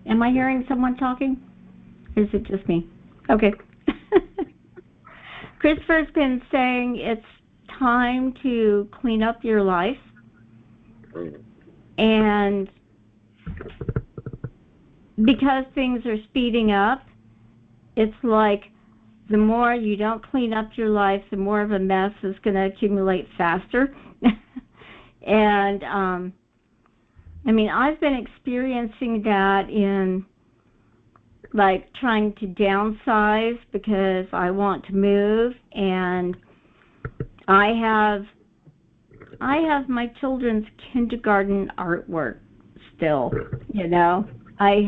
am I hearing someone talking? Or is it just me? Okay. Christopher's been saying it's time to clean up your life. And because things are speeding up, it's like the more you don't clean up your life, the more of a mess is going to accumulate faster. And I mean, I've been experiencing that in like trying to downsize because I want to move, and I have my children's kindergarten artwork still, you know. I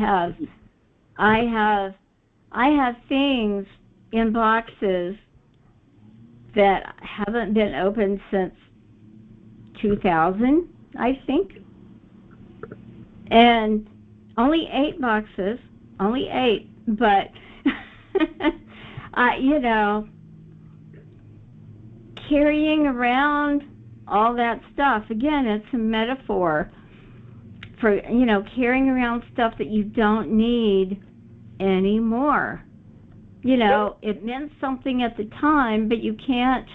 have things in boxes that haven't been opened since 2000, I think. And only 8 boxes, only 8, but you know, carrying around all that stuff, again, it's a metaphor for, carrying around stuff that you don't need anymore. It meant something at the time, but you can't,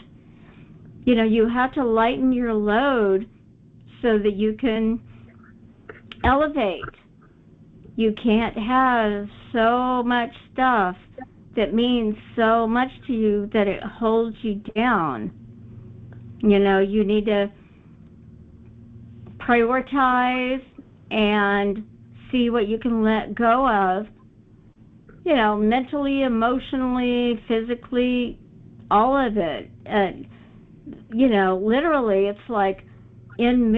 you have to lighten your load so that you can elevate. You can't have so much stuff that means so much to you that it holds you down. You need to prioritize and see what you can let go of, mentally, emotionally, physically, all of it. Literally, it's like in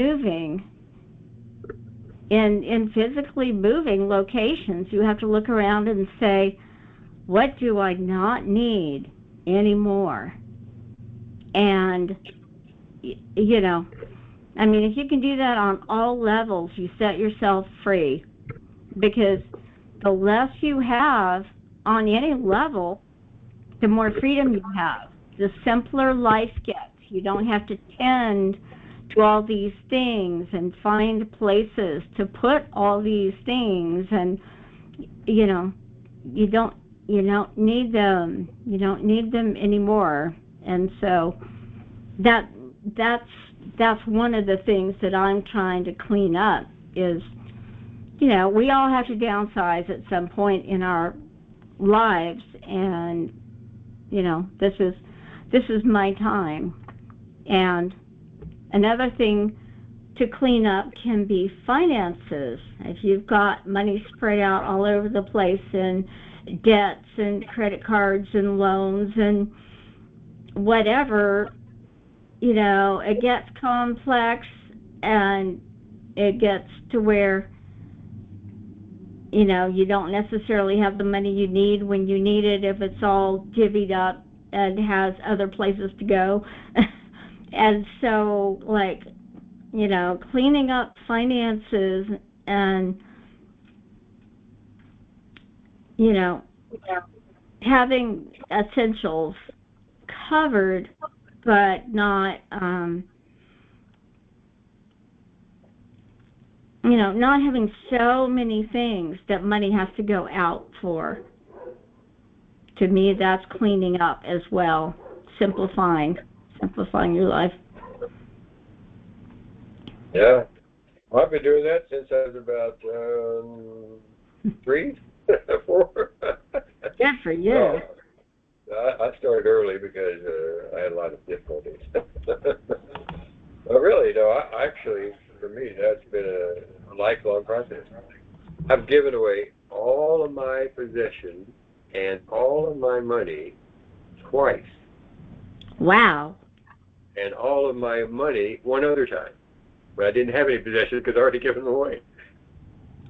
physically moving locations, you have to look around and say, what do I not need anymore? And, if you can do that on all levels, you set yourself free. Because the less you have on any level, the more freedom you have. The simpler life gets. You don't have to tend to all these things and find places to put all these things, and you don't need them. You don't need them anymore. And so that's one of the things that I'm trying to clean up is, we all have to downsize at some point in our lives, and this is my time. And another thing to clean up can be finances. If you've got money spread out all over the place in debts and credit cards and loans and whatever, it gets complex, and it gets to where you don't necessarily have the money you need when you need it if it's all divvied up and has other places to go. And so, cleaning up finances and, having essentials covered, but not, not having so many things that money has to go out for. To me, that's cleaning up as well, simplifying your life. Yeah. Well, I've been doing that since I was about 3, 4. Good for you. I started early because I had a lot of difficulties. But really, actually, for me, that's been a lifelong process. I've given away all of my possessions and all of my money twice. Wow. And all of my money one other time. But I didn't have any possessions because I already given them away.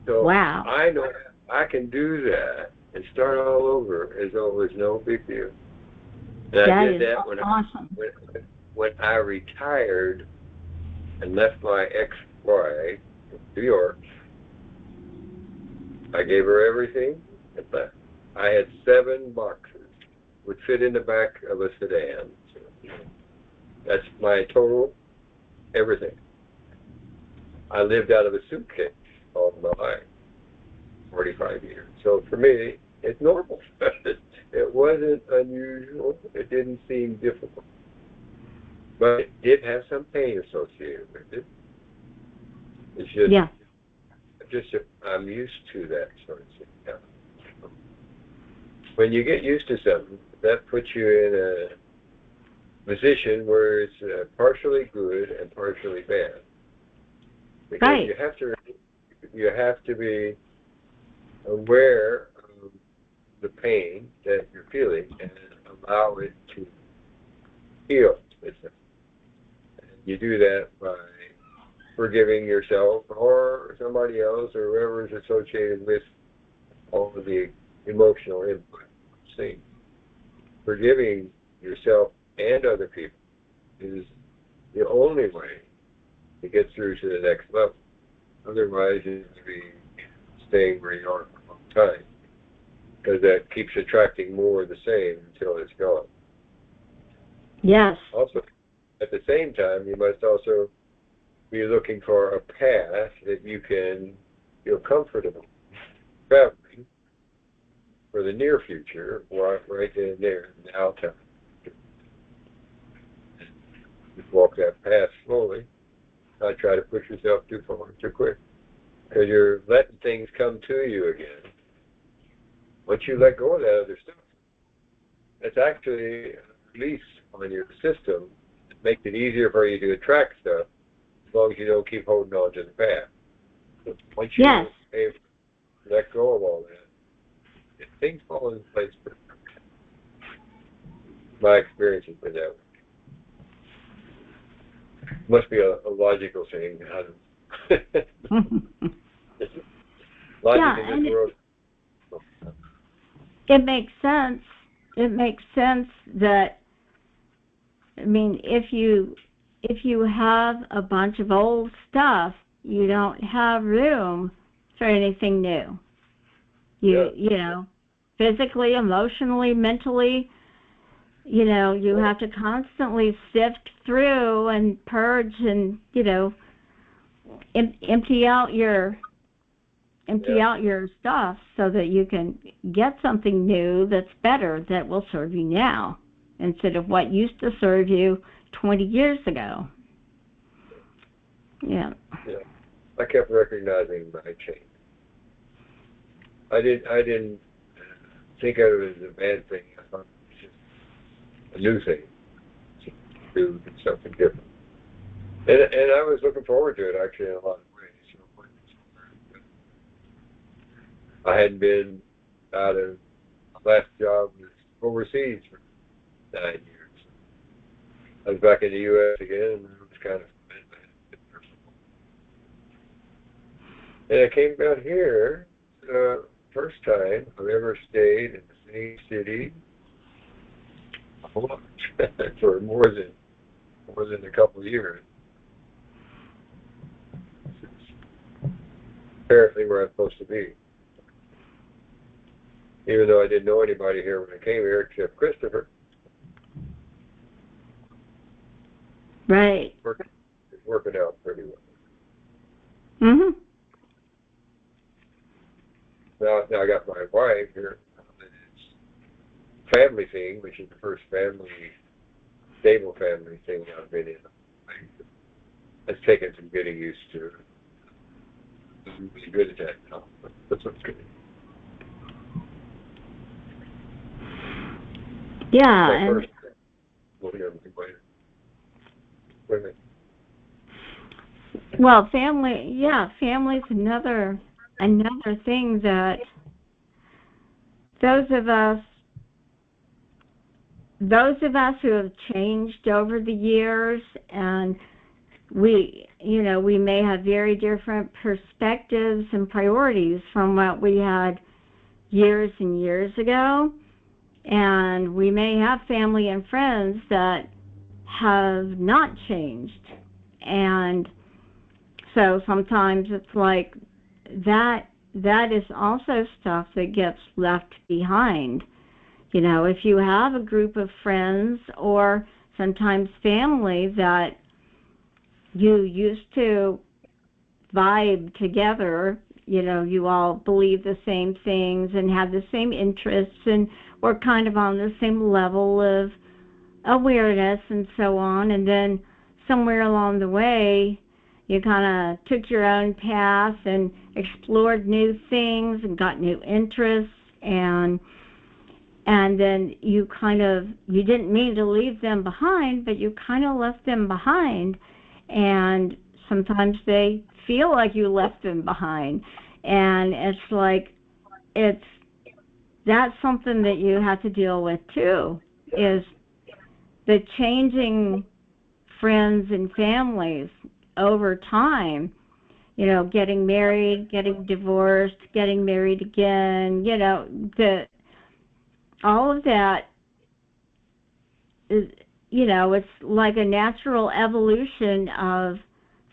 So wow. I know I can do that and start all over as though it was no big deal. And I did that when I retired and left my ex-wife in New York. I gave her everything and left. I had 7 boxes, would fit in the back of a sedan. So that's my total everything. I lived out of a suitcase all my life, 45 years. So for me, it's normal. It wasn't unusual. It didn't seem difficult. But it did have some pain associated with it. It's just, I'm used to that sort of thing. Yeah. When you get used to something, that puts you in a position where it's partially good and partially bad. Because right. you have to be aware of the pain that you're feeling and allow it to heal. And you do that by forgiving yourself or somebody else or whoever is associated with all of the emotional input. See, forgiving yourself and other people is the only way to get through to the next level. Otherwise, you'll be staying where you are for a long time, because that keeps attracting more of the same until it's gone. Yes. Also, at the same time, you must also be looking for a path that you can feel comfortable traveling for the near future, right then and there, now time. Just walk that path slowly. Not try to push yourself too far, too quick. Because you're letting things come to you again. Once you let go of that other stuff, it's actually a release on your system. It makes it easier for you to attract stuff as long as you don't keep holding on to the past. So once you let go of all that, things fall into place. My experience has been that way. Must be a logical thing. Logic in this world. It makes sense. It makes sense that, I mean, if you have a bunch of old stuff, you don't have room for anything new. You know, physically, emotionally, mentally, you know, you have to constantly sift through and purge and, you know, empty out your stuff so that you can get something new that's better, that will serve you now instead of what used to serve you 20 years ago. Yeah. I kept recognizing my change. I didn't think of it as a bad thing. I thought it was just a new thing to do something different. And I was looking forward to it actually in a lot of ways. I hadn't been out of my last job was overseas for 9 years. I was back in the U.S. again, and it was kind of and I came down here first time I've ever stayed in the same city for more than a couple of years. Apparently where I'm supposed to be. Even though I didn't know anybody here when I came here except Christopher. Right. It's working out pretty well. Mhm. Now I got my wife here. It's a family thing, which is the first stable family thing I've been in. It's taken some getting used to. I'm really good at that now. That's what's good. Yeah. First, wait a minute. Well, family's another thing that those of us who have changed over the years, and we may have very different perspectives and priorities from what we had years and years ago, and we may have family and friends that have not changed, and so sometimes it's like that is also stuff that gets left behind. You know, if you have a group of friends or sometimes family that you used to vibe together, you know, you all believe the same things and have the same interests and were kind of on the same level of awareness and so on, and then somewhere along the way you kind of took your own path and explored new things and got new interests, and then you didn't mean to leave them behind, but you kind of left them behind, and sometimes they feel like you left them behind, and it's like that's something that you have to deal with too, is the changing friends and families over time, you know, getting married, getting divorced, getting married again, you know, all of that is, you know, it's like a natural evolution of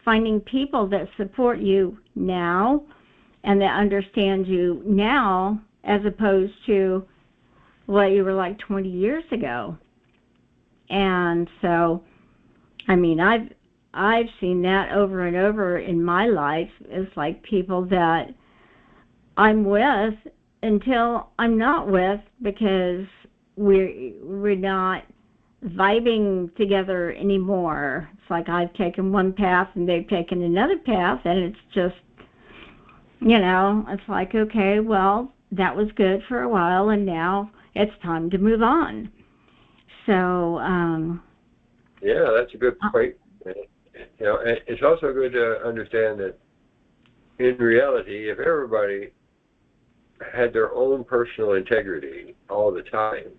finding people that support you now and that understand you now as opposed to what you were like 20 years ago. And so, I mean, I've seen that over and over in my life. It's like people that I'm with until I'm not with, because we're not vibing together anymore. It's like I've taken one path and they've taken another path, and it's just, it's like, okay, well, that was good for a while, and now it's time to move on. So, yeah, that's a good point. It's also good to understand that in reality, if everybody had their own personal integrity all the time,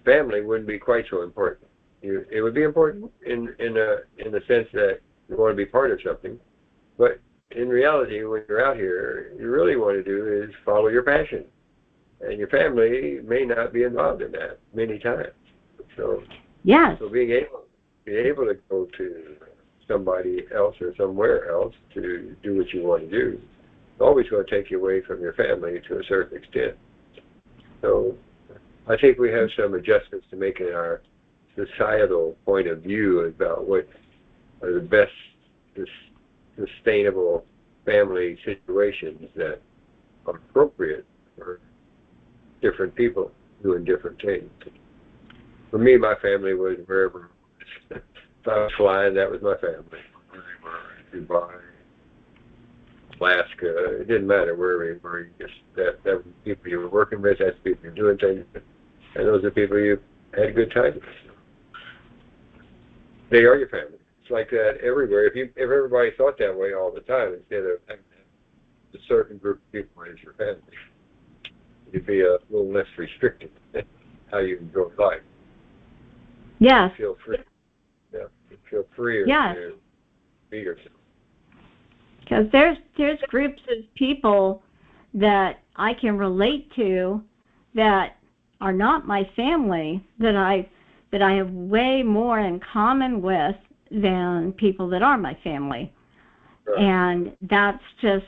family wouldn't be quite so important. It would be important in the sense that you want to be part of something, but in reality, when you're out here, you really want to do is follow your passion, and your family may not be involved in that many times. So, yes. So being able to go to somebody else or somewhere else to do what you want to do, it's always going to take you away from your family to a certain extent. So I think we have some adjustments to make in our societal point of view about what are the best sustainable family situations that are appropriate for different people doing different things. For me, my family was wherever. If I was flying, that was my family. Dubai, Alaska, it didn't matter where we were. That was the people you were working with, that's the people you were doing things with, and those are the people you had a good time with. They are your family. It's like that everywhere. If everybody thought that way all the time, instead of having a certain group of people as your family, you'd be a little less restricted how you enjoy life. Yes. You feel free. Yeah, you feel freer to be yourself. Because there's groups of people that I can relate to that are not my family, that I have way more in common with than people that are my family. Right. And that's just,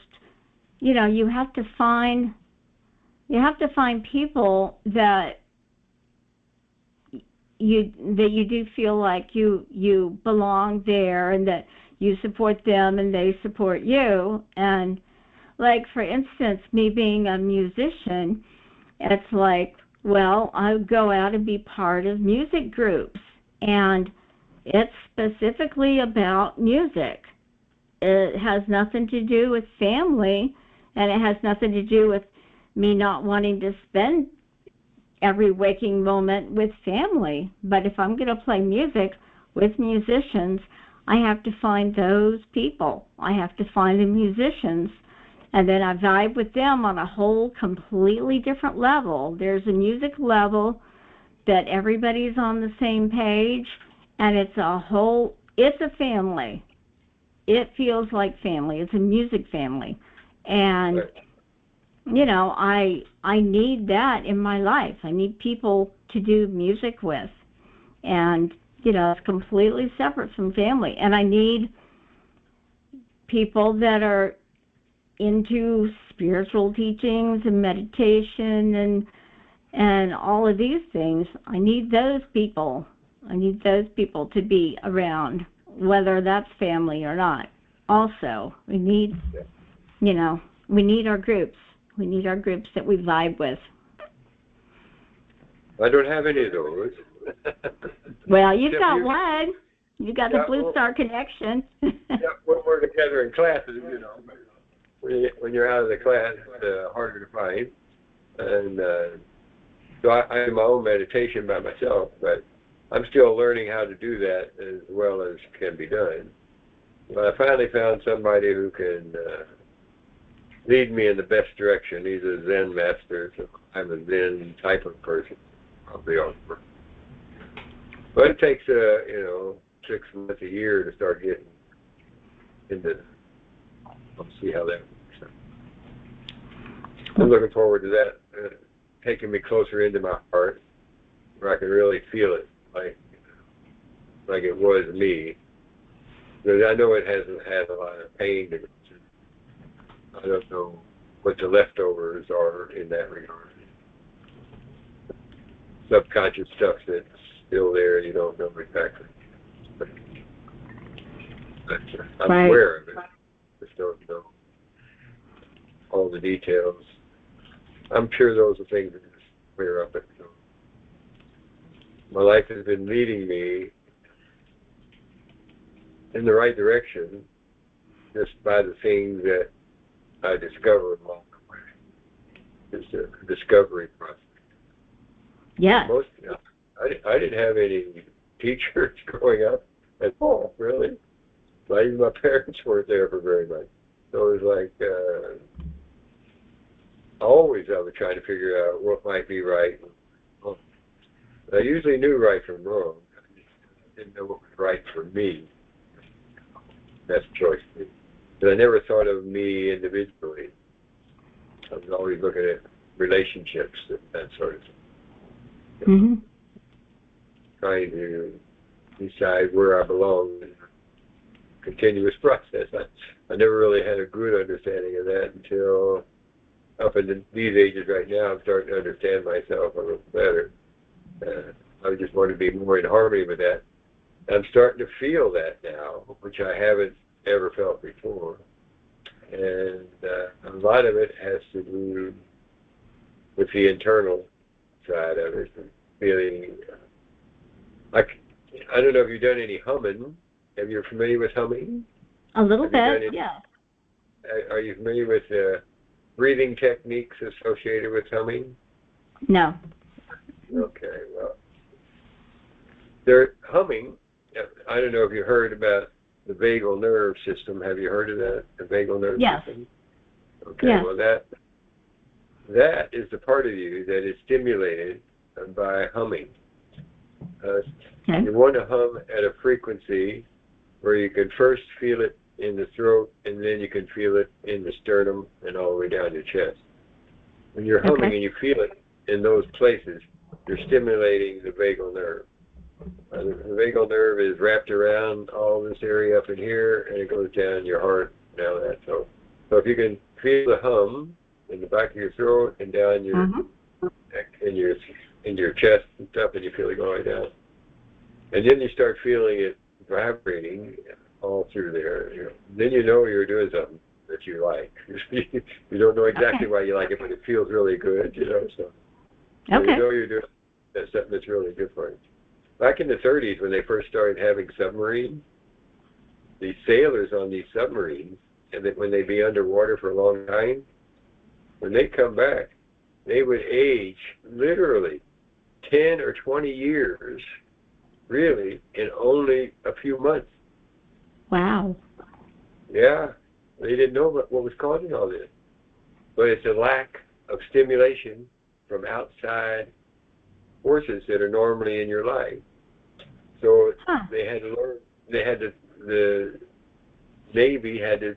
you have to find people that you do feel like you belong there, and that you support them and they support you. And like, for instance, me being a musician, it's like, well, I would go out and be part of music groups, and it's specifically about music. It has nothing to do with family, and it has nothing to do with me not wanting to spend every waking moment with family. But if I'm going to play music with musicians, I have to find those people. I have to find the musicians, and then I vibe with them on a whole completely different level. There's a music level that everybody's on the same page, and it's a family. It feels like family. It's a music family. And I need that in my life. I need people to do music with. And, it's completely separate from family. And I need people that are into spiritual teachings and meditation and all of these things. I need those people. I need those people to be around, whether that's family or not. Also, we need, we need our groups. We need our groups that we vibe with. I don't have any of those. Well, you've got one. You got the Blue Star Connection. We're together in classes, When you're out of the class, it's harder to find. And so I do my own meditation by myself, but I'm still learning how to do that as well as can be done. But I finally found somebody who can lead me in the best direction. He's a Zen master, so I'm a Zen type of person, probably also. But it takes 6 months, a year to start getting into. I'll see how that works. I'm looking forward to that, taking me closer into my heart, where I can really feel it like it was me. Because I know it hasn't had a lot of pain to go through. I don't know what the leftovers are in that regard. Subconscious stuff that's still there, you don't know exactly. But I'm Right. aware of it. Just don't know all the details. I'm sure those are things that just clear up. My life has been leading me in the right direction just by the things that I discovered along the way. It's a discovery process. Yes. I didn't have any teachers growing up at all, really. Not even my parents weren't there for very much. So it was like, always I was trying to figure out what might be right. I usually knew right from wrong. I just didn't know what was right for me. That's a choice. But I never thought of me individually. I was always looking at relationships, that sort of thing. Mm-hmm. Trying to decide where I belong in a continuous process. I never really had a good understanding of that until up in these ages right now. I'm starting to understand myself a little better. I just want to be more in harmony with that. I'm starting to feel that now, which I haven't ever felt before. And a lot of it has to do with the internal side of it, feeling I don't know if you've done any humming. Have you familiar with humming? A little Have you done bit, it? yeah. Are you familiar with breathing techniques associated with humming? No. Okay, well, they're humming. I don't know if you heard about the vagal nerve system. Have you heard of that? The vagal nerve Yes. system? Okay, Yes. well that is the part of you that is stimulated by humming. Okay. You want to hum at a frequency where you can first feel it in the throat, and then you can feel it in the sternum and all the way down your chest. When you're humming Okay. and you feel it in those places, you're stimulating the vagal nerve. The vagal nerve is wrapped around all this area up in here, and it goes down your heart and all that. So if you can feel the hum in the back of your throat and down your neck and in your chest and stuff, and you feel it going down, and then you start feeling it vibrating all through there. Then you know you're doing something that you like. You don't know exactly why you like it, but it feels really good. So you know you're doing something that's really good for you. Back in the 30s, when they first started having submarines, the sailors on these submarines, and that when they'd be underwater for a long time, when they come back, they would age literally 10 or 20 years, really, in only a few months. Wow. Yeah, they didn't know what was causing all this. But it's a lack of stimulation from outside forces that are normally in your life. So they had to learn, the Navy had to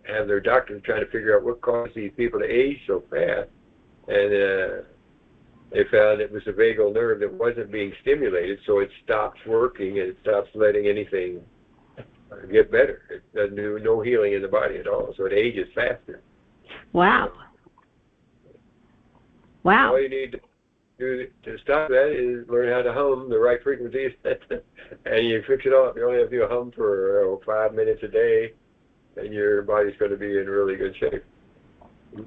have their doctors trying to figure out what caused these people to age so fast. And they found it was the vagal nerve that wasn't being stimulated, so it stops working and it stops letting anything get better. It doesn't do no healing in the body at all, so it ages faster. Wow. Wow. All you need to do to stop that is learn how to hum the right frequencies, and you fix it all. You only have to do a hum for 5 minutes a day, and your body's going to be in really good shape.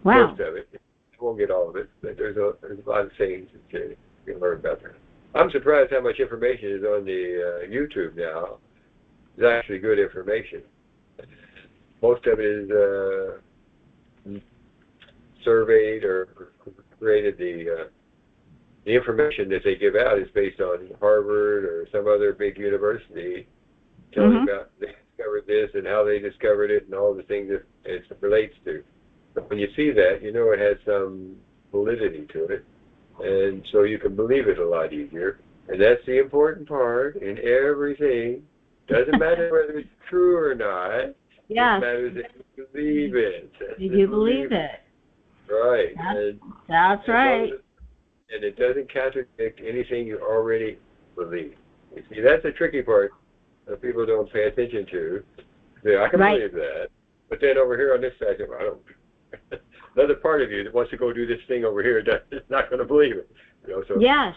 Wow. Most of it. You won't get all of it, but there's a lot of things that you can learn about that. I'm surprised how much information is on the YouTube now. It's actually good information. Most of it is surveyed or created. The information that they give out is based on Harvard or some other big university telling about they discovered this and how they discovered it and all the things that it relates to. But when you see that, you know it has some validity to it, and so you can believe it a lot easier. And that's the important part in everything. Doesn't matter whether it's true or not. Yes. It matters that you believe it. Did you believe it? Right. That's right. And it doesn't contradict anything you already believe. You see, that's the tricky part that people don't pay attention to. I can believe that. But then over here on this side, I don't. Another part of you that wants to go do this thing over here is not going to believe it. So, yes.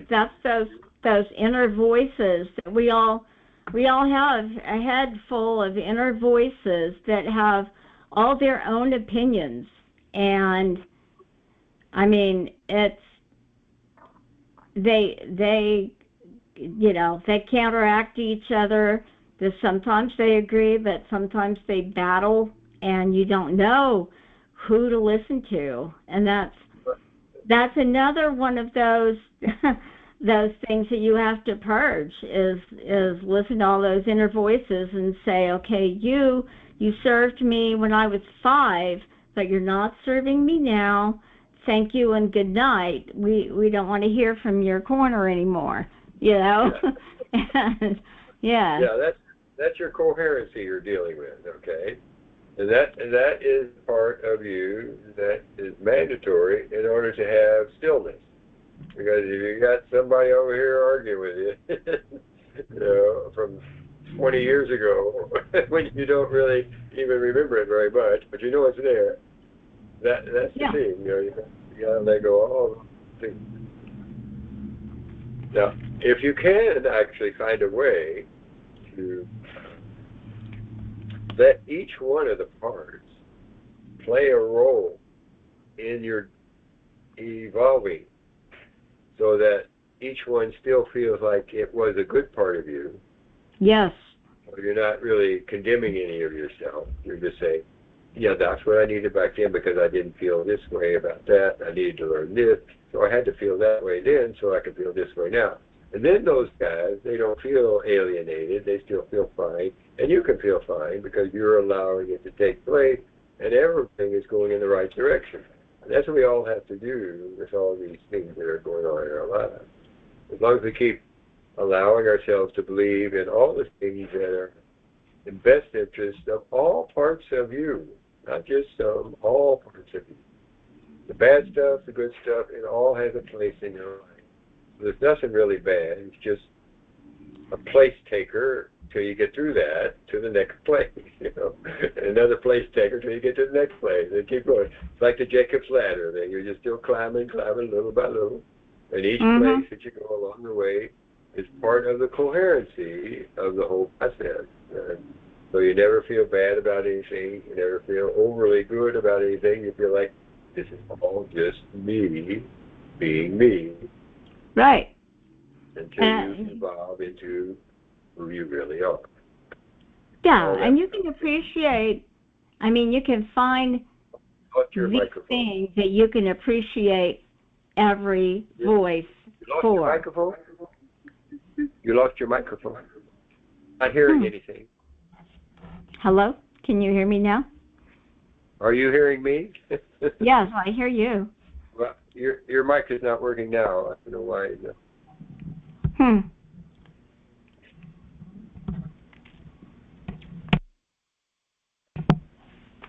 That's those inner voices that we all We all have a head full of inner voices that have all their own opinions. And I mean, they they counteract each other. Sometimes they agree, but sometimes they battle, and you don't know who to listen to. And that's another one of those those things that you have to purge is listen to all those inner voices and say, okay, you served me when I was 5, but you're not serving me now. Thank you and good night. We don't want to hear from your corner anymore. Yeah. Yeah. Yeah, that's your coherency you're dealing with, okay? And that is part of you that is mandatory in order to have stillness. Because if you got somebody over here arguing with you, from 20 years ago, when you don't really even remember it very much, but you know it's there, that's the thing. You got to let go of all things. Now, if you can actually find a way to let each one of the parts play a role in your evolving, so that each one still feels like it was a good part of you. Yes. So you're not really condemning any of yourself. You're just saying, yeah, that's what I needed back then because I didn't feel this way about that. I needed to learn this. So I had to feel that way then so I could feel this way now. And then those guys, they don't feel alienated. They still feel fine. And you can feel fine because you're allowing it to take place and everything is going in the right direction. And that's what we all have to do with all these things that are going on in our lives. As long as we keep allowing ourselves to believe in all the things that are in best interest of all parts of you, not just some, all parts of you. The bad stuff, the good stuff, it all has a place in your life. There's nothing really bad. It's just a place taker till you get through that to the next place, another place taker till you get to the next place, and keep going. It's like the Jacob's ladder thing. You're just still climbing little by little, and each place that you go along the way is part of the coherency of the whole process. So you never feel bad about anything. You never feel overly good about anything. You feel like this is all just me being me. Right. Until you evolve into who you really are. Yeah, and you can appreciate, you can find these things that you can appreciate every voice for. Your microphone? You lost your microphone. Not hearing anything. Hello? Can you hear me now? Are you hearing me? Yes, I hear you. Well, your mic is not working now. I don't know why.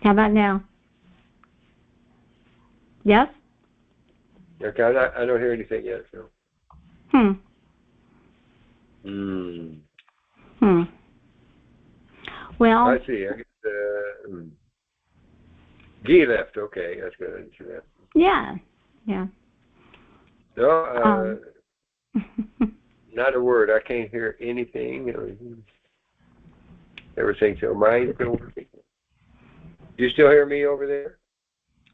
How about now? Yes? Okay, I don't hear anything yet. So. Well, I see. I guess Guy left. Okay, that's good. Yeah. No, not a word. I can't hear anything. Everything's so mind's still working. Do you still hear me over there?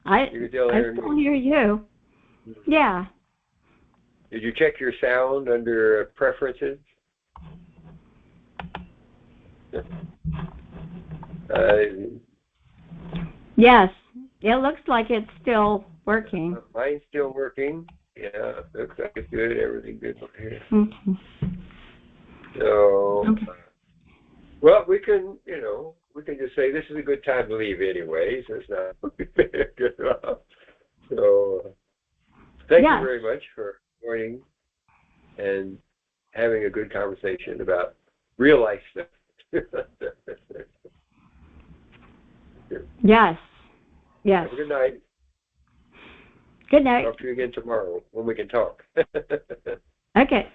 I still hear you. Yeah. Did you check your sound under preferences? Yes. It looks like it's still working. Mine's still working. Yeah, looks like it's good. Everything good over here. So, well, we can just say this is a good time to leave anyway, so it's not good enough. So, thank you very much for joining and having a good conversation about real life stuff. Yes. Have a good night. Good night. Talk to you again tomorrow when we can talk. Okay.